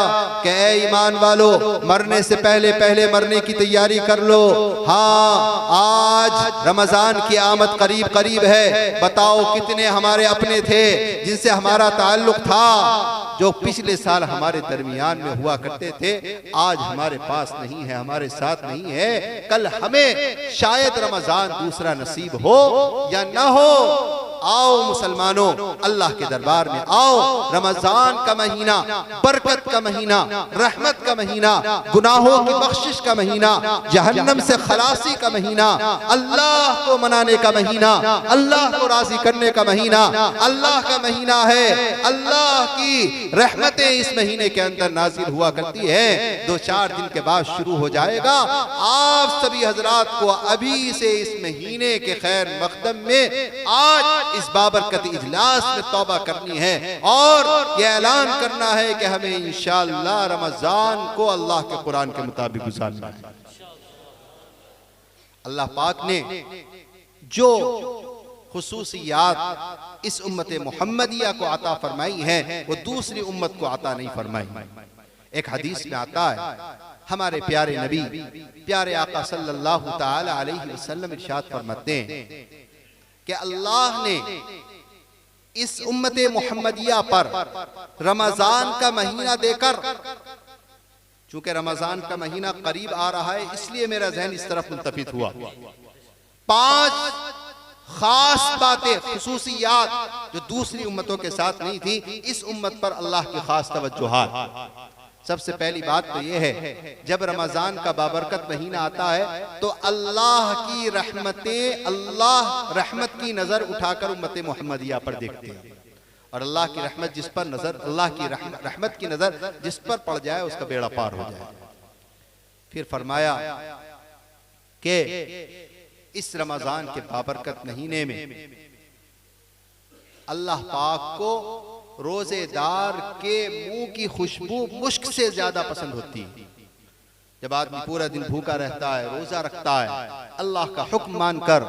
कि ऐ ईमान वालो, मरने से पहले पहले मरने की तैयारी कर लो। हाँ, आज रमजान की आमद करीब करीब है। बताओ कितने हमारे अपने थे जिनसे हमारा ताल्लुक था, जो पिछले साल हमारे दरमियान में हुआ करते थे, आज हमारे पास नहीं है, हमारे साथ नहीं है। कल हमें शायद रमजान दूसरा नसीब हो या ना हो। आओ मुसलमानों, अल्लाह के दरबार में आओ। रमजान का महीना बरकत का महीना, रहमत का महीना, गुनाहों की बख्शिश का महीना, जहन्नम से खलासी का महीना, अल्लाह को मनाने का महीना, अल्लाह को राजी करने का महीना, अल्लाह का महीना है। अल्लाह की रहमतें इस महीने के अंदर नाजिल हुआ करती है। 2-4 दिन के बाद शुरू हो जाएगा। आप सभी हजरात को अभी से इस महीने के खैर मकदम में आज इस बाबरकत इजलास में तौबा करनी है और ये ऐलान करना है कि हमें इंशाअल्लाह रमजान को अल्लाह के कुरान के मुताबिक गुजारना है। अल्लाह पाक ने जो खुसूसियात इस उम्मत मुहम्मदिया को अता फरमाई है, वो दूसरी उम्मत को अता नहीं फरमाई। एक हदीस में आता है, हमारे प्यारे नबी, प्यारे आका सल्लल्लाहु तआला अलैहि वसल्लम इरशाद फरमाते हैं कि अल्लाह ने इस उम्मत मुहम्मदिया पर रमजान का महीना देकर, चूंकि रमजान का महीना करीब आ रहा है इसलिए मेरा ज़हन इस तरफ मुंतफित हुआ, 5 खास बातें, खुसूसियात जो दूसरी उम्मतों के साथ नहीं थी, इस उम्मत पर अल्लाह की खास तवज्जुहात। सबसे पहली बात तो यह है, जब रमजान का बाबरकत महीना आता है तो अल्लाह की रहमतें, अल्लाह रहमत की नजर उठाकर उम्मत मुहम्मदिया पर देखते हैं। और अल्लाह की रहमत जिस पर नजर, अल्लाह की रहमत की नजर जिस पर पड़ जाए उसका बेड़ा पार हो जाए। फिर फरमाया कि इस रमजान के बाबरकत महीने में अल्लाह पाक को रोजेदार के मुंह की खुशबू मुश्क से ज्यादा पसंद होती है। जब आदमी पूरा दिन भूखा रहता है, रोजा रखता है, अल्लाह का हुक्म मानकर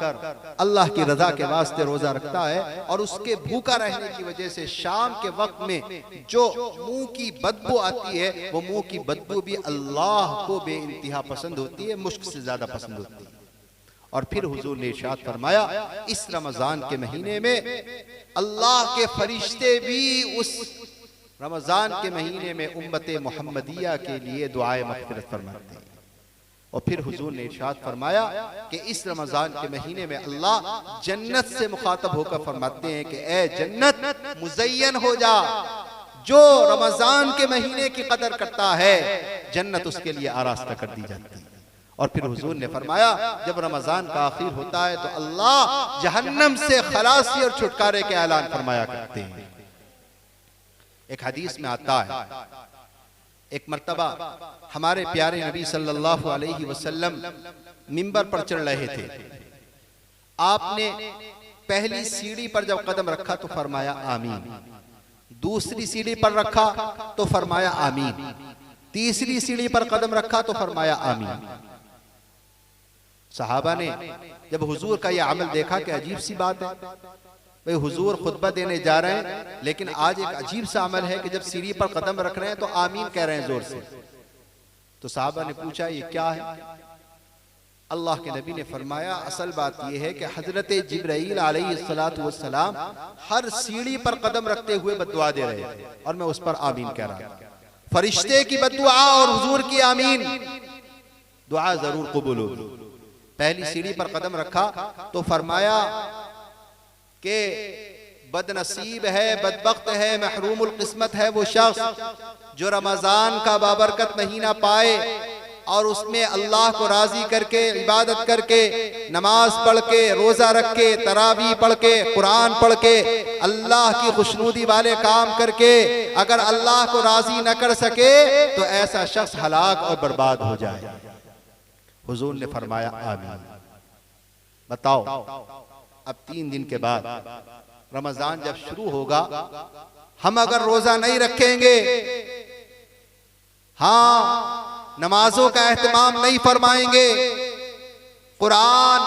अल्लाह की रजा के वास्ते रोजा रखता है, और उसके भूखा रहने की वजह से शाम के वक्त में जो मुंह की बदबू आती है, वो मुंह की बदबू भी अल्लाह को बेइंतहा पसंद होती है, मुश्क से ज्यादा पसंद होती है। और फिर हुजूर ने इरशाद फरमाया, इस रमजान के महीने में अल्लाह के फरिश्ते भी उस रमजान के महीने में उम्मत मुहम्मदिया के लिए दुआए मग़फ़िरत फरमाते हैं। और फिर हुजूर ने इरशाद फरमाया कि इस रमजान के महीने में अल्लाह जन्नत से मुखातब होकर फरमाते हैं कि ए जन्नत मुज़य्यन हो जा। जो रमजान के महीने की कदर करता है, जन्नत उसके लिए आरास्ता कर दी जाती है। और फिर हुजूर ने फरमाया, जब रमजान का आखिर होता है तो अल्लाह जहन्नम से खलासी और छुटकारे के ऐलान फरमाया करते हैं। एक हदीस में आता है, एक मर्तबा हमारे प्यारे नबी सल्लल्लाहु अलैहि वसल्लम मिंबर पर चढ़ रहे थे। आपने पहली सीढ़ी पर जब कदम रखा तो फरमाया आमीन, दूसरी सीढ़ी पर रखा तो फरमाया आमीन, तीसरी सीढ़ी पर कदम रखा तो फरमाया आमीन। सहाबा ने जब हुजूर का यह अमल देखा कि अजीब सी बात है, भाई हुजूर खुतबा देने जा रहे हैं लेकिन आज एक अजीब सा अमल है कि जब सीढ़ी पर कदम रख रहे हैं तो आमीन कह रहे हैं जोर से। तो सहाबा ने पूछा ये क्या है? अल्लाह के नबी ने फरमाया, असल बात यह है कि हजरत जिब्राईल अलैहिस्सलातु वस्सलाम हर सीढ़ी पर कदम रखते हुए बद्दुआ दे रहे थे और मैं उस पर आमीन कह रहा था। फरिश्ते की बद्दुआ और हुजूर की आमीन, दुआ जरूर कबूल होगी। पहली सीढ़ी पर कदम रखा तो फरमाया कि बदनसीब है, बदबख्त है, महरूमुल किस्मत है वो शख्स जो रमजान का बाबरकत महीना पाए और उसमें अल्लाह को राजी करके, इबादत करके, नमाज पढ़ के, रोजा रख के, तरावी पढ़ के, कुरान पढ़ के, अल्लाह की खुशनुदी वाले काम करके अगर अल्लाह को राजी न कर सके तो ऐसा शख्स हलाक और बर्बाद हो जाए। हुजूर ने फरमाया आमीन। बताओ, अब 3 दिन के बाद रमजान जब शुरू होगा, हम अगर रोजा नहीं रखेंगे, हाँ नमाजों का एहतमाम नहीं फरमाएंगे, कुरान,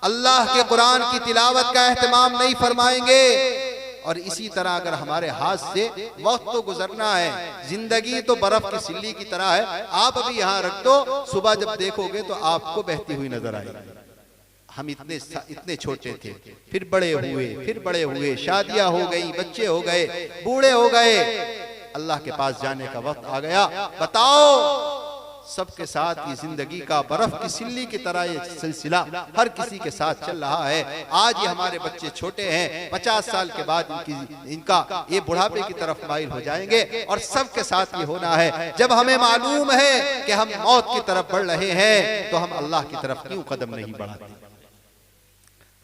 अल्लाह के कुरान की तिलावत का एहतमाम नहीं फरमाएंगे, और इसी तरह अगर हमारे हाथ से वक्त तो गुजरना है, जिंदगी तो बर्फ की सिल्ली की तरह है, आप अभी यहाँ रख दो, सुबह जब देखोगे तो आपको बहती हुई नजर आएगी। हम इतने छोटे थे, फिर बड़े हुए, फिर बड़े हुए, शादियां हो गई, बच्चे हो गए, बूढ़े हो गए, अल्लाह के पास जाने का वक्त आ गया। बताओ, सबके साथ ये जिंदगी का बर्फ की सिल्ली की तरह ये सिलसिला हर किसी के साथ चल रहा है। आज ये हमारे बच्चे छोटे हैं, 50 साल के बाद इनका ये बुढ़ापे की तरफ माइल हो जाएंगे, और सबके साथ ये होना है। जब हमें मालूम है कि हम मौत की तरफ बढ़ रहे हैं तो हम अल्लाह की तरफ क्यों कदम नहीं बढ़ाते।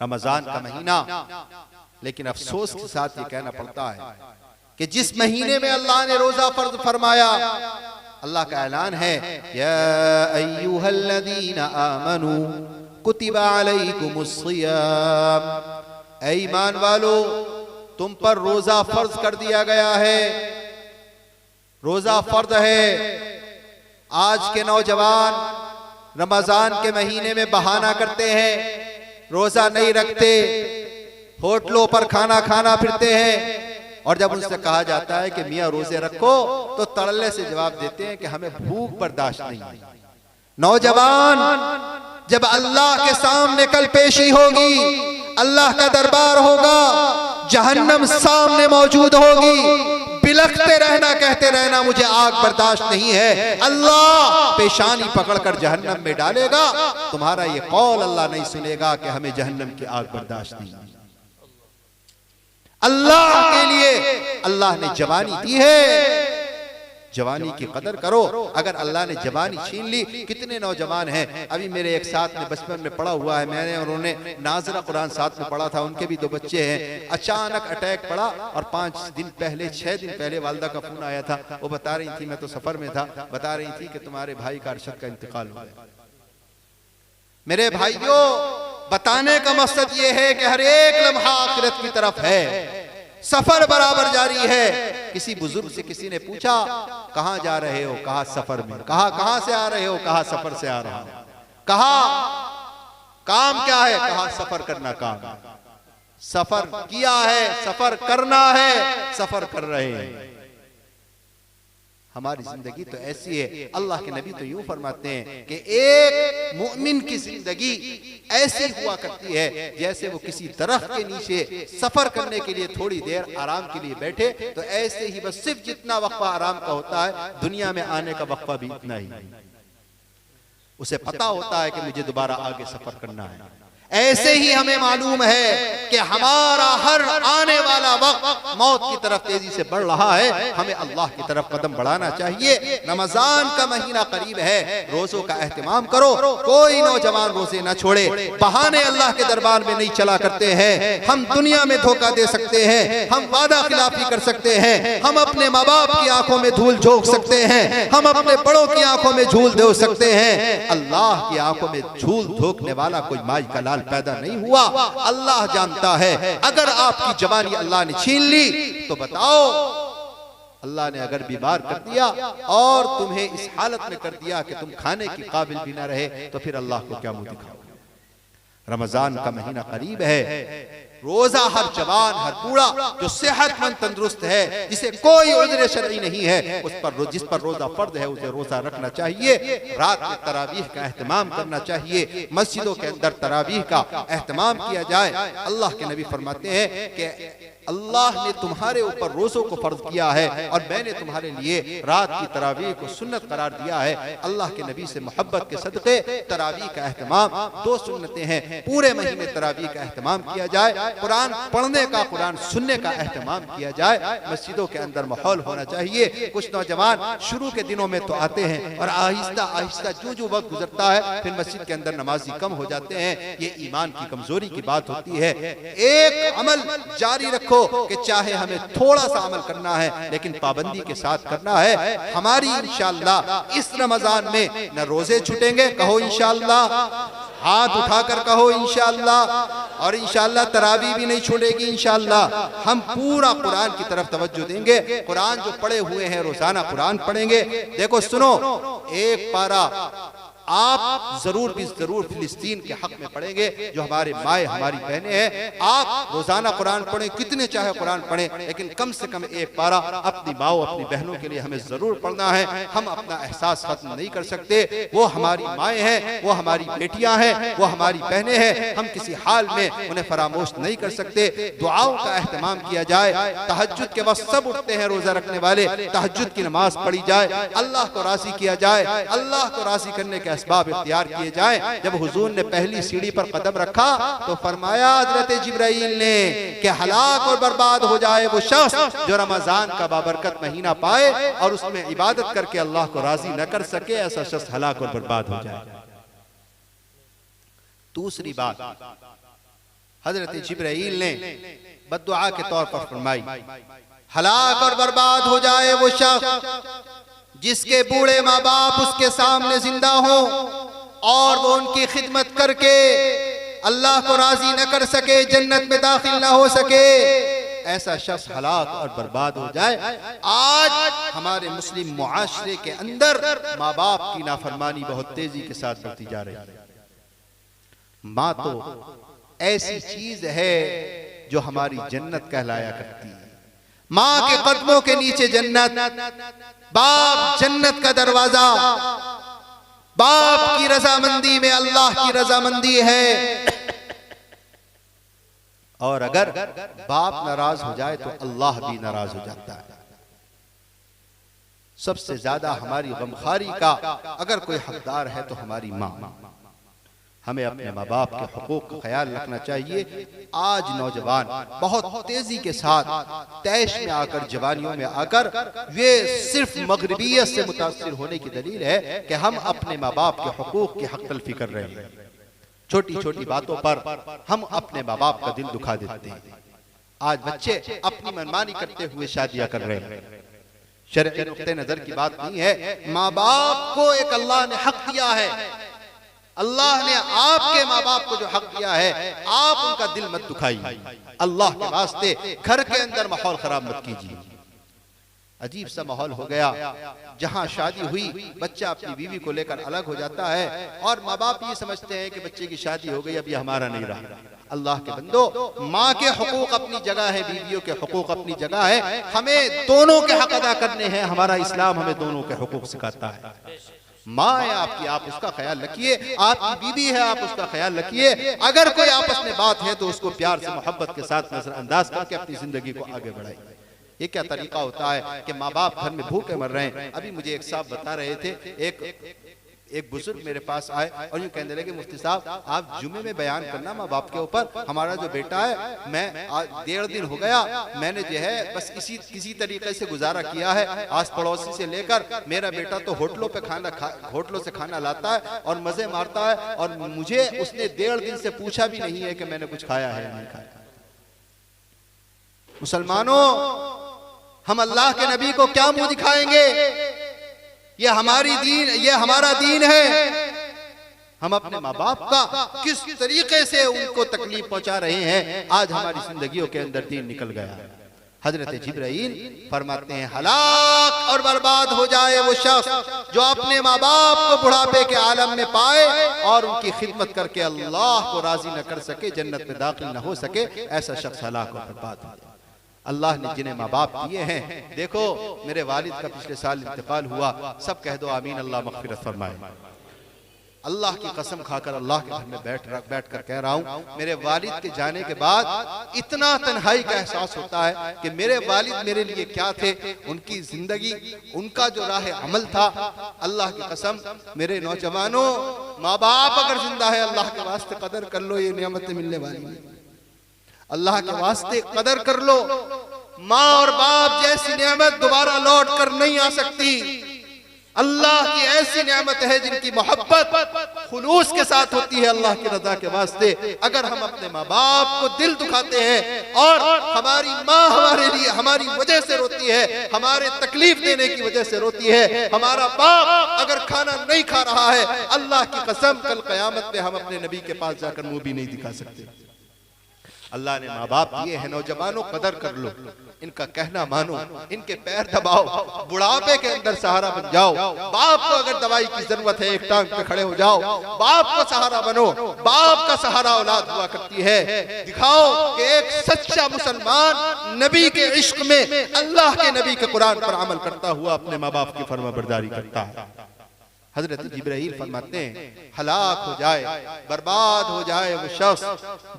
रमजान का महीना, लेकिन अफसोस के साथ ये कहना पड़ता है कि जिस महीने में अल्लाह ने रोजा फर्ज फरमाया, अल्लाह का ऐलान है, या अय्युहल्लज़ीना आमनू कुतिबा अलैकुमुस्सियाम, ऐ ईमान वालो तुम पर रोजा फर्ज कर दिया गया है। रोजा फर्ज है। आज के नौजवान रमजान के महीने में बहाना करते हैं, रोजा नहीं रखते, होटलों पर खाना खाना फिरते हैं, और जब उनसे कहा जाता है कि मियाँ रोजे रखो तो तड़ले से जवाब देते हैं कि हमें भूख बर्दाश्त नहीं है। नौजवान, जब अल्लाह के सामने कल पेशी होगी, अल्लाह का दरबार होगा, जहन्नम सामने मौजूद होगी, बिलखते रहना, कहते रहना मुझे आग बर्दाश्त नहीं है, अल्लाह पेशानी पकड़कर जहन्नम में डालेगा, तुम्हारा ये कौल अल्लाह नहीं सुनेगा कि हमें जहन्नम की आग बर्दाश्त नहीं है। अल्लाह के लिए अल्लाह ने जवानी दी है, जवानी की कदर करो। अगर अल्लाह ने जवानी छीन ली, कितने नौजवान हैं, अभी मेरे एक साथ में बचपन में पढ़ा हुआ है, मैंने और उन्होंने नाज़रा कुरान साथ में पढ़ा था, उनके भी 2 बच्चे हैं। अचानक अटैक पड़ा और 5 दिन पहले 6 दिन पहले वालिदा का फोन आया था, वो बता रही थी, मैं तो सफर में था, बता रही थी कि तुम्हारे भाई का अरशद का इंतकाल हो गया। मेरे भाइयों, बताने का मकसद ये है कि हर एक लम्हा आखिरत की तरफ है, सफर बराबर जारी है। किसी बुजुर्ग से किसी ने पूछा, कहां जा रहे हो, कहा सफर में, कहा कहां से आ रहे हो, कहा सफर से आ रहा हूं, कहा काम क्या है, कहा सफर करना काम है। सफर किया है, सफर करना है, सफर कर रहे हैं। हमारी जिंदगी तो ऐसी है, अल्लाह के नबी तो यूं फरमाते हैं कि एक मुमिन की जिंदगी ऐसी हुआ करती है जैसे वो किसी दरख्त के नीचे सफर करने के लिए थोड़ी देर आराम के लिए बैठे, तो ऐसे ही बस सिर्फ जितना वक्फा आराम का होता है, दुनिया में आने का वक्फा भी इतना ही। उसे पता होता है कि मुझे दोबारा आगे सफर करना है। ऐसे ही हमें मालूम है कि हमारा हर आने वाला वक्त मौत की तरफ तेजी से बढ़ रहा है, हमें अल्लाह की तरफ कदम बढ़ाना चाहिए। रमजान का महीना करीब है, रोजों का एहतमाम करो, कोई नौजवान रोजे ना छोड़े। बहाने अल्लाह के दरबार में नहीं चला करते हैं। हम दुनिया में धोखा दे सकते हैं, हम वादा खिलाफी कर सकते हैं, हम अपने माँ बाप की आंखों में धूल झोंक सकते हैं, हम अपने बड़ों की आंखों में झूल दे सकते हैं। अल्लाह की आंखों में झूल धोखने वाला कोई माई का लाल पैदा नहीं हुआ। अल्लाह जानता है, अगर आपकी जवानी अल्लाह ने छीन ली तो बताओ, अल्लाह ने अगर बीमार कर दिया और तुम्हें इस हालत में कर दिया कि तुम खाने की काबिल भी ना रहे, तो फिर अल्लाह को क्या मुंह दिखाओ। रमजान का महीना करीब है, रोजा हर जवान, हर बूढ़ा जो सेहतमंद तंदुरुस्त है, जिसे कोई उज़्र शरई नहीं है, उस पर जिस पर रोजा फर्ज है उसे रोजा रखना चाहिए। रात में तरावीह का एहतमाम करना चाहिए, मस्जिदों के अंदर तरावीह का एहतमाम किया जाए। अल्लाह के नबी फरमाते हैं कि अल्लाह ने तुम्हारे ऊपर रोज़ों को फर्ज किया है और मैंने तुम्हारे लिए रात की तरावीह को सुन्नत करार दिया है। अल्लाह के नबी से मोहब्बत के सदक़े तरावीह का एहतमाम, 2 सुन्नतें हैं, पूरे महीने तरावीह का एहतमाम किया जाए, कुरान पढ़ने का, कुरान सुनने का एहतमाम किया जाए। मस्जिदों के अंदर माहौल होना चाहिए। कुछ नौजवान शुरू के दिनों में तो आते हैं और आहिस्ता आहिस्ता जो वक्त गुजरता है फिर मस्जिद के अंदर नमाजी कम हो जाते हैं। ये ईमान की कमजोरी की बात होती है। एक अमल जारी रखो कि चाहे हमें थोड़ा सा अमल करना है लेकिन पाबंदी के साथ करना है। हमारी इंशाअल्लाह इस रमजान में न रोजे छूटेंगे, कहो इंशाअल्लाह, हाथ उठाकर कहो इंशाअल्लाह, और इंशाअल्लाह तरावी भी नहीं छूटेगी इंशाअल्लाह। हम पूरा कुरान की तरफ तवज्जो देंगे। कुरान जो पढ़े हुए हैं रोजाना कुरान पढ़ेंगे। देखो सुनो, एक पारा आप जरूर भी जरूर फिलिस्तीन के हक में पढ़ेंगे, जो हमारे माए हमारी बहनें हैं। आप रोजाना कुरान पढ़ें, कितने चाहे कुरान पढ़ें, लेकिन कम से कम एक पारा अपनी माओ अपनी बहनों के लिए हमें जरूर पढ़ना है। हम अपना एहसास खत्म नहीं कर सकते। वो हमारी माएँ हैं, वो हमारी बेटियां हैं, वो हमारी बहनें हैं। हम किसी हाल में उन्हें फरामोश नहीं कर सकते। दुआओं का एहतमाम किया जाए। तहज्जुद के वक्त सब उठते हैं रोजा रखने वाले, तहज्जुद की नमाज पढ़ी जाए, अल्लाह को राजी किया जाए, अल्लाह को राजी करने के असबाब इख्तियार किए जाएं। जब हुजूर ने पहली सीढ़ी पर कदम रखा तो फरमाया हज़रत जिब्राइल ने कि हलाक और बर्बाद हो जाए वो शख्स जो रमजान का बाबरकत महीना पाए और उसमें इबादत करके अल्लाह को राजी न कर सके। ऐसा शख्स हलाक और बर्बाद हो जाए। दूसरी बात हज़रत जिब्राइल ने बद्दुआ के तौर पर फरमाई, हलाक और बर्बाद हो जाए वो शख्स जिसके बूढ़े माँ बाप उसके सामने जिंदा हो और वो उनकी खिदमत करके अल्लाह को राजी न कर सके, जन्नत में दाखिल न हो सके। ऐसा शख्स हलाक और बर्बाद हो जाए। आज हमारे मुस्लिम मुआशरे के अंदर माँ बाप की नाफरमानी बहुत तेजी के साथ बढ़ती जा रही है। माँ तो ऐसी चीज है जो हमारी जन्नत कहलाया करती है। माँ के कदमों के नीचे जन्नत, बाप जन्नत का दरवाजा, बाप की रजामंदी में अल्लाह की रजामंदी है। और अगर बाप नाराज हो जाए तो अल्लाह भी नाराज हो जाता है। सबसे ज्यादा हमारी गमखारी का अगर कोई हकदार है तो हमारी माँ। हमें अपने माँ बाप के हुकूक का ख्याल रखना चाहिए। आज नौजवान बहुत तेजी के साथ तैश में आकर, जवानियों में आकर, वे सिर्फ मगरिबियत से मुतासिर होने की दलील है कि हम अपने माँ बाप के हुकूक की हक तलफी कर रहे हैं। छोटी छोटी बातों पर हम अपने माँ बाप का दिल दुखा देते हैं। आज बच्चे अपनी मनमानी करते हुए शादियां कर रहे हैं। शरई नुक्ते नजर की बात नहीं है। माँ बाप को एक अल्लाह ने हक दिया है। अल्लाह ने आपके माँ बाप को जो हक दिया है, आप उनका दिल मत दुखाइए। अल्लाह के वास्ते घर के अंदर माहौल खराब मत कीजिए। अजीब सा माहौल हो गया, जहां शादी हुई बच्चा अपनी बीवी को लेकर अलग हो जाता है और माँ बाप ये समझते हैं कि बच्चे की शादी हो गई, अब ये हमारा नहीं रहा। अल्लाह के बंदो, माँ के हुकूक अपनी जगह है, बीवियों के हुकूक अपनी जगह है। हमें दोनों के हक अदा करने हैं। हमारा इस्लाम हमें दोनों के हुकूक सिखाता है। माँ है आपकी, आप उसका ख्याल रखिए। आपकी बीवी है, आप उसका ख्याल रखिए। अगर कोई आपस में बात है तो उसको प्यार से मोहब्बत के साथ नजरअंदाज करके अपनी जिंदगी को आगे बढ़ाइए। ये क्या तरीका होता है कि माँ बाप घर में भूखे मर रहे हैं। अभी मुझे एक साहब बता रहे थे, एक बुजुर्ग मेरे पास आए और यूं कहने लगे, मुफ्ती साहब आप जुमे में बयान करना माँ बाप के ऊपर। हमारा जो बेटा है, मैं 1.5 दिन हो गया, मैंने जो है बस किसी तरीके से गुजारा किया है, आस पड़ोसी से लेकर। मेरा बेटा तो होटलों से खाना लाता है और मजे मारता है, और मुझे उसने 1.5 दिन से पूछा भी नहीं है कि मैंने कुछ खाया है या नहीं खाया। मुसलमानों, हम अल्लाह के नबी को क्या मुंह दिखाएंगे? ये हमारा दीन है। हम अपने माँ बाप का किस तरीके से उनको तकलीफ पहुंचा रहे हैं। आज हमारी जिंदगियों के अंदर दीन निकल गया। हजरत जिब्राइल फरमाते हैं हलाक और बर्बाद हो जाए वो शख्स जो अपने माँ बाप को बुढ़ापे के आलम में पाए और उनकी खिदमत करके अल्लाह को राजी न कर सके, जन्नत में दाखिल न हो सके, ऐसा शख्स हलाक और बर्बाद हो जाए। अल्लाह ने जिन्हें माँ बाप दिए हैं, देखो मेरे वालिद का पिछले साल इंतकाल हुआ, सब कह दो आमीन, अल्लाह मग़फ़िरत फरमाए। अल्लाह की कसम खाकर अल्लाह के घर में बैठ कर कह रहा हूँ, मेरे वालिद के जाने के बाद इतना तन्हाई का एहसास होता है कि मेरे वालिद मेरे लिए क्या थे, उनकी जिंदगी, उनका जो राह अमल था। अल्लाह की कसम, मेरे नौजवानों, माँ बाप अगर जिंदा है, अल्लाह के वास्ते कदर कर लो, ये नियामतें मिलने वाली है, अल्लाह के वास्ते कदर कर लो। माँ और बाप जैसी नियामत दोबारा लौट कर नहीं आ सकती। अल्लाह की ऐसी नियामत है जिनकी मोहब्बत खुलूस के साथ होती है अल्लाह की रजा के वास्ते। अगर हम अपने माँ बाप को दिल दुखाते हैं और हमारी माँ हमारे लिए हमारी वजह से रोती है, हमारे तकलीफ देने की वजह से रोती है, हमारा बाप अगर खाना नहीं खा रहा है, अल्लाह की कसम कल क़यामत में हम अपने नबी के पास जाकर मुंह भी नहीं दिखा सकते। अल्लाह ने माँ बाप दिए हैं, नौजवानों कदर कर लो, इनका कहना मानो, इनके पैर दबाओ, बुढ़ापे के अंदर सहारा बन जाओ। बाप को अगर दवाई की जरूरत है, एक टांग पे खड़े हो जाओ, बाप को सहारा बनो। बाप का सहारा औलाद हुआ करती है। दिखाओ कि एक सच्चा मुसलमान नबी के इश्क में, अल्लाह के नबी के कुरान पर अमल करता हुआ अपने माँ बाप की फरमाबरदारी करता है। हजरत जिब्राइल फरमाते हैं हलाक हो जाए, बर्बाद हो जाए वो शख्स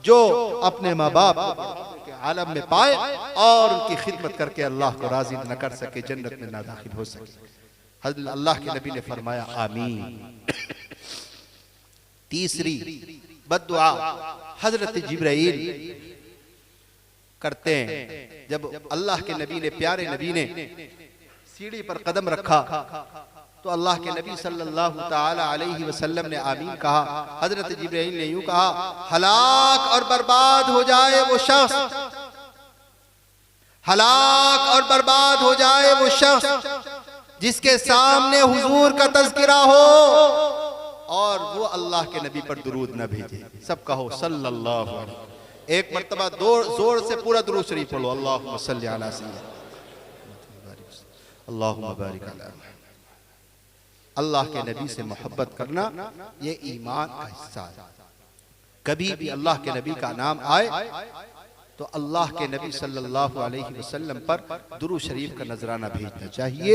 जो अपने माँ बाप के आलम में पाए और उनकी खिदमत करके अल्लाह को राजी न कर सके, जन्नत में ना दाखिल हो सके। अल्लाह के नबी ने फरमाया आमीन। तीसरी बद्दुआ हजरत जिब्राइल करते हैं। जब अल्लाह के नबी ने, प्यारे नबी ने सीढ़ी पर कदम रखा तो अल्लाह के नबी सल्लल्लाहु ताला अलैहि वसल्लम ने आमीन कहा। हजरत जिब्राइल ने यूं कहा हलाक और बर्बाद हो जाए वो शख्स, हलाक और बर्बाद हो जाए वो शख्स जिसके सामने हुजूर का तज़किरा हो और वो अल्लाह के नबी पर दुरूद न भेजे। सब कहो सल्लल्लाहु अलैहि वसल्लम। एक मर्तबा जोर से पूरा दुरूद शरीफ पढ़ो, अल्लाहुम्मा सल्ली अला सय्यिदिना, अल्लाहुम्मा बारिक अला। अल्लाह के नबी से मोहब्बत करना ये ईमान का हिस्सा है। कभी भी अल्लाह के नबी का नाम आए तो अल्लाह के नबी सल्लल्लाहु अलैहि वसल्लम पर दुरूद शरीफ का नजराना भेजना चाहिए।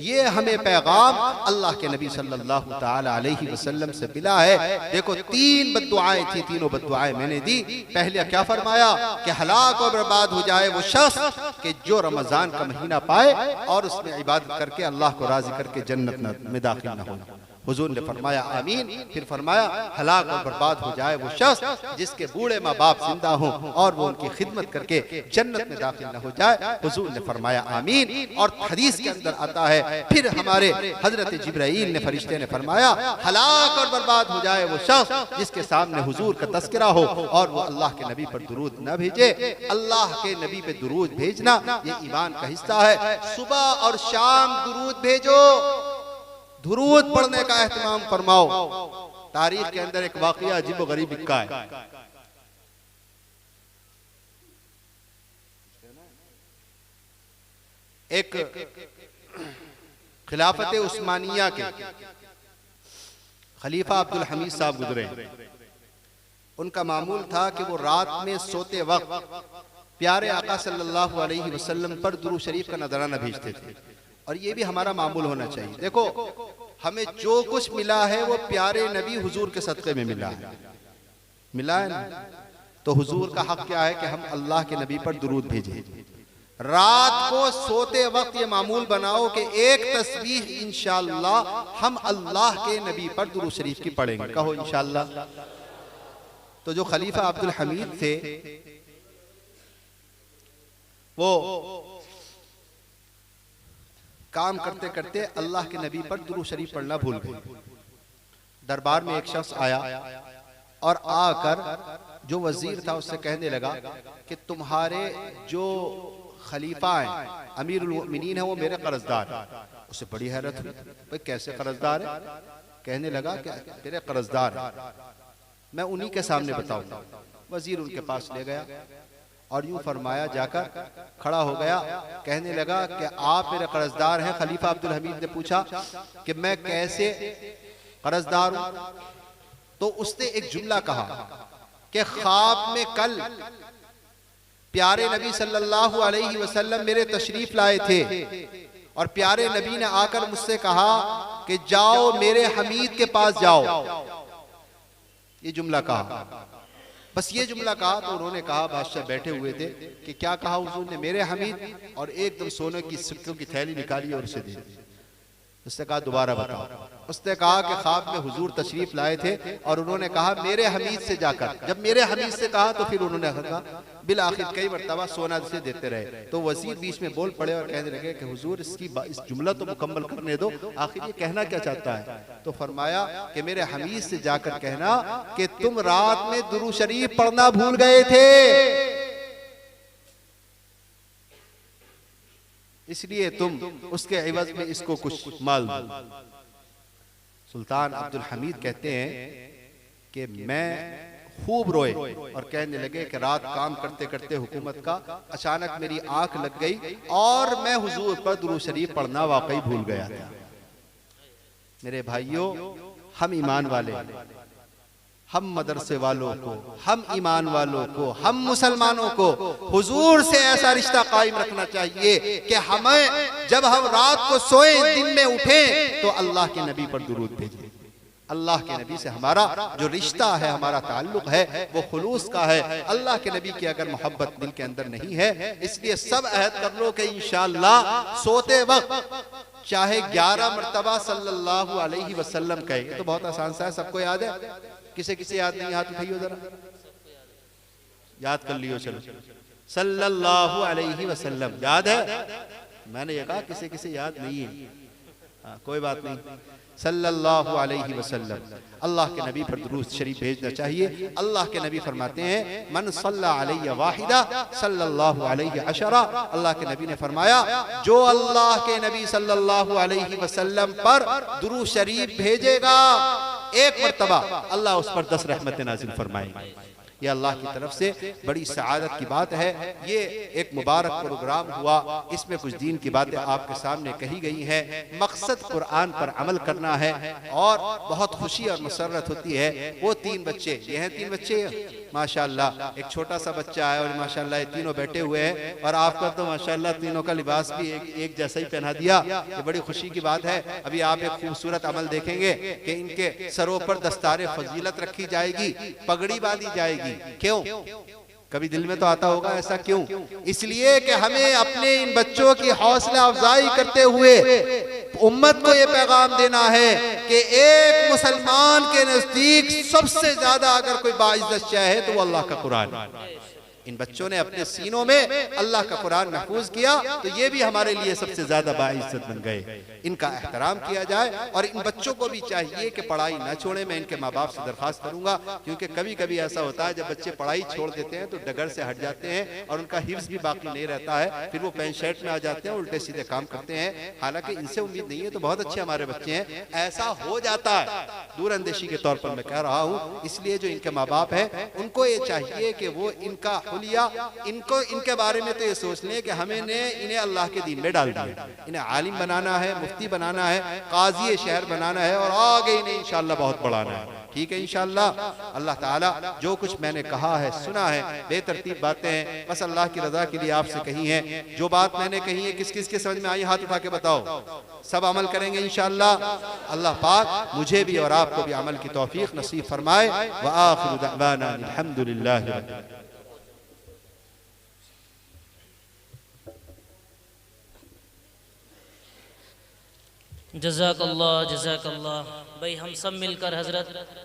ये हमें पैगाम अल्लाह के नबी सल्लल्लाहु ताला अलैहि वसल्लम से मिला है। देखो 3 बद्दुआएं थी, तीनों बद्दुआएं मैंने दी। पहले क्या फरमाया कि हलाक और बर्बाद हो जाए वो शख्स कि जो रमजान का महीना पाए और उसमें इबादत करके अल्लाह को राजी करके जन्नत में दाखिल न हो। हुजूर ने फरमाया आमीन। फिर फरमाया हलाक और बर्बाद हो जाए वो शख्स जिसके बूढ़े माँ बाप जिंदा हों और वो उनकी खिदमत करके जन्नत में दाखिल न हो जाए। हुजूर ने फरमाया आमीन। और हदीस के अंदर आता है फिर हमारे हजरत जिब्राइल ने, फरिश्ते ने फरमाया हलाक और बर्बाद हो जाए वो शख्स जिसके सामने हुजूर का तज़किरा हो और वो अल्लाह के नबी पर दुरूद न भेजे। अल्लाह के नबी पे दुरूद भेजना ये ईमान का हिस्सा है। सुबह और शाम दुरूद भेजो, दुरूद पढ़ने का एहतमाम फरमाओ। तारीख के अंदर एक वाकया अजीब गरीब लिखा है। एक खिलाफत उस्मानिया के खलीफा अब्दुल हमीद साहब गुजरे। उनका मामूल था कि वो रात में सोते वक्त प्यारे आका सल्लल्लाहु अलैहि वसल्लम पर दुरूद शरीफ का नजराना भेजते थे और ये भी हमारा मामूल होना चाहिए। देखो हमें जो कुछ मिला है वो प्यारे नबी हुजूर के सदक़े में मिला है, मिला है ना। तो हुजूर का हक क्या है कि हम अल्लाह के नबी पर दुरूद भेजें। रात को सोते वक्त ये मामूल बनाओ कि एक तस्बीह इंशाअल्लाह हम अल्लाह के नबी पर दुरूद शरीफ की पढ़ेंगे। कहो इंशाअल्लाह। तो जो खलीफा अब्दुल हमीद थे वो काम करते करते अल्लाह के नबी पर दुरूद शरीफ पढ़ना भूल गए। दरबार में एक शख्स आया और आकर जो वजीर था उससे कहने लगा कि तुम्हारे जो खलीफा हैं, अमीरुल मोमिनीन है, वो मेरे कर्जदार हैं। उसे बड़ी हैरत हुई, भाई कैसे कर्जदार है? कहने लगा कि तेरे कर्जदार हैं, मैं उन्हीं के सामने बताऊंगा। वजीर उनके पास ले गया और यूं फरमाया, जाकर खड़ा हो गया, कहने लगा कि आप मेरे कर्जदार हैं। खलीफा अब्दुल हमीद ने पूछा कि मैं कैसे कर्जदार हूं? तो उसने एक जुमला कहा कि ख्वाब में कल प्यारे नबी सल्लल्लाहु अलैहि वसल्लम मेरे तशरीफ लाए थे और प्यारे नबी ने आकर मुझसे कहा कि जाओ मेरे हमीद के पास जाओ। ये जुमला कहा, बस ये जुमला कहा। तो उन्होंने कहा, बादशाह बैठे हुए थे, कि क्या कहा हुजूर ने? मेरे हमीद। और एकदम सोने की सिक्कों की थैली निकाली और उसे दी। उसने कहा, दोबारा बताओ। उसने कहा कि ख्वाब में हुजूर तशरीफ लाए थे और उन्होंने कहा मेरे हमीद से जाकर। जब मेरे हमीद से कहा तो फिर उन्होंने कहा, बिल आखिर कई मरतबा सोना से देते रहे। तो वजीर बीच में बोल पड़े और कहने लगे कि हुजूर इस जुमला तो मुकम्मल करने दो, आखिर ये कहना क्या चाहता है? तो फरमाया कि मेरे हमीद से जाकर कहना कि तुम रात में दुरूद शरीफ पढ़ना भूल गए थे, इसलिए तुम उसके एवज में इसको कुछ माल दो। सुल्तान अब्दुल हमीद कहते हैं कि मैं खूब रोए और कहने लगे कि रात काम करते करते हुकूमत का अचानक मेरी आंख लग गई और मैं हुजूर पर दुरूद शरीफ पढ़ना वाकई भूल गया था। मेरे भाइयों, हम ईमान वाले, हम मदरसे वालों को, हम ईमान वालों को, हम मुसलमानों को हुजूर से ऐसा रिश्ता कायम रखना चाहिए कि हमें जब हम रात को सोए, दिन में उठे, तो अल्लाह के नबी पर दुरूद भेजें। अल्लाह के नबी से हमारा जो रिश्ता है, हमारा ताल्लुक है, वो खुलूस का है। अल्लाह के नबी की अगर मोहब्बत दिल के अंदर नहीं है, इसलिए सब अहद कर लो कि इंशाअल्लाह सोते वक्त चाहे 11 मरतबा सल्लल्लाहु अलैहि वसल्लम कहे। तो बहुत आसान सा है, सबको याद है? किसे किसे याद नहीं? हाथ उठाइए जरा, याद कर लियो। चलो, सल्लल्लाहु अलैहि वसल्लम याद है? मैंने ये कहा किसे किसे याद नहीं है, कोई बात नहीं। सल्लल्लाहु अलैहि वसल्लम, अल्लाह के नबी पर दुरूद शरीफ भेजना चाहिए। अल्लाह के नबी फरमाते हैं, मन सल्ला अलैहि वाहिदा सल्लल्लाहु अलैहि अशरा। अल्लाह के नबी ने फरमाया, जो अल्लाह के नबी सल्लल्लाहु अलैहि वसल्लम पर दुरूद शरीफ भेजेगा, एक मर्तबा अल्लाह उस पर 10 रहमतें नाजिल फरमाएंगे। ये अल्लाह की तरफ से बड़ी सआदत की बात है। ये एक मुबारक प्रोग्राम हुआ, इसमें कुछ दीन की बातें आपके सामने कही गई हैं। मकसद कुरान पर अमल करना है और बहुत खुशी और मसरत होती है। वो 3 बच्चे, ये हैं 3 बच्चे माशाल्लाह, एक छोटा सा बच्चा है और माशाल्लाह ये तीनों बैठे हुए हैं और आपका तो माशाल्लाह तीनों का लिबास भी एक जैसा ही पहना दिया। ये बड़ी खुशी की बात है। अभी आप एक खूबसूरत अमल देखेंगे कि इनके सरों पर दस्तारे फजीलत रखी जाएगी, पगड़ी बांधी जाएगी। क्यों? कभी दिल में तो आता होगा ऐसा क्यों? इसलिए कि हमें अपने इन बच्चों की हौसला अफजाई करते हुए उम्मत को ये पैगाम देना है कि एक मुसलमान के नजदीक सबसे ज्यादा अगर कोई बाइज्जत शय है तो वो अल्लाह का कुरान है। इन बच्चों ने अपने सीनों में अल्लाह का कुरान महफूज किया, तो ये भी हमारे लिए सबसे ज्यादा बाइज्जत बन गए। इनका एहतराम किया जाए और इन बच्चों को भी चाहिए कि पढ़ाई न छोड़े। मैं इनके माँ बाप से दरखास्त करूंगा, क्योंकि कभी कभी ऐसा होता है जब बच्चे पढ़ाई छोड़ देते हैं तो डगर से हट जाते हैं और उनका हिफ्ज भी बाकी नहीं रहता है, फिर वो पैंट शर्ट में आ जाते हैं, उल्टे सीधे काम करते हैं। हालांकि इनसे उम्मीद नहीं है, तो बहुत अच्छे हमारे बच्चे हैं। ऐसा हो जाता है, दूर अंदेशी के तौर पर मैं कह रहा हूँ। इसलिए जो इनके माँ बाप है उनको ये चाहिए कि वो इनका इनको इनके बारे में तो ये सोच लें कि हमें इन्हें अल्लाह के दीन में डाल दिया, इन्हें आलिम बनाना है, मुफ्ती बनाना है, काजी शहर बनाना है और आगे इन्हें इंशाअल्लाह बहुत बढ़ाना है। ठीक है इंशाअल्लाह। अल्लाह ताला जो कुछ मैंने कहा है, सुना है, बेतरतीब बातें हैं, बस अल्लाह की रजा के लिए आपसे कही है। जो बात मैंने कही है किस किस के समझ में आई? हाथ उठा के बताओ। सब अमल करेंगे इंशाअल्लाह। अल्लाह पाक मुझे भी और आपको भी अमल की तौफीक नसीब फरमाए। व आखिरु दअवाना अल्हम्दुलिल्लाह। जज़ाकल्लाह जज़ाकल्लाह। भाई हम सब मिलकर हजरत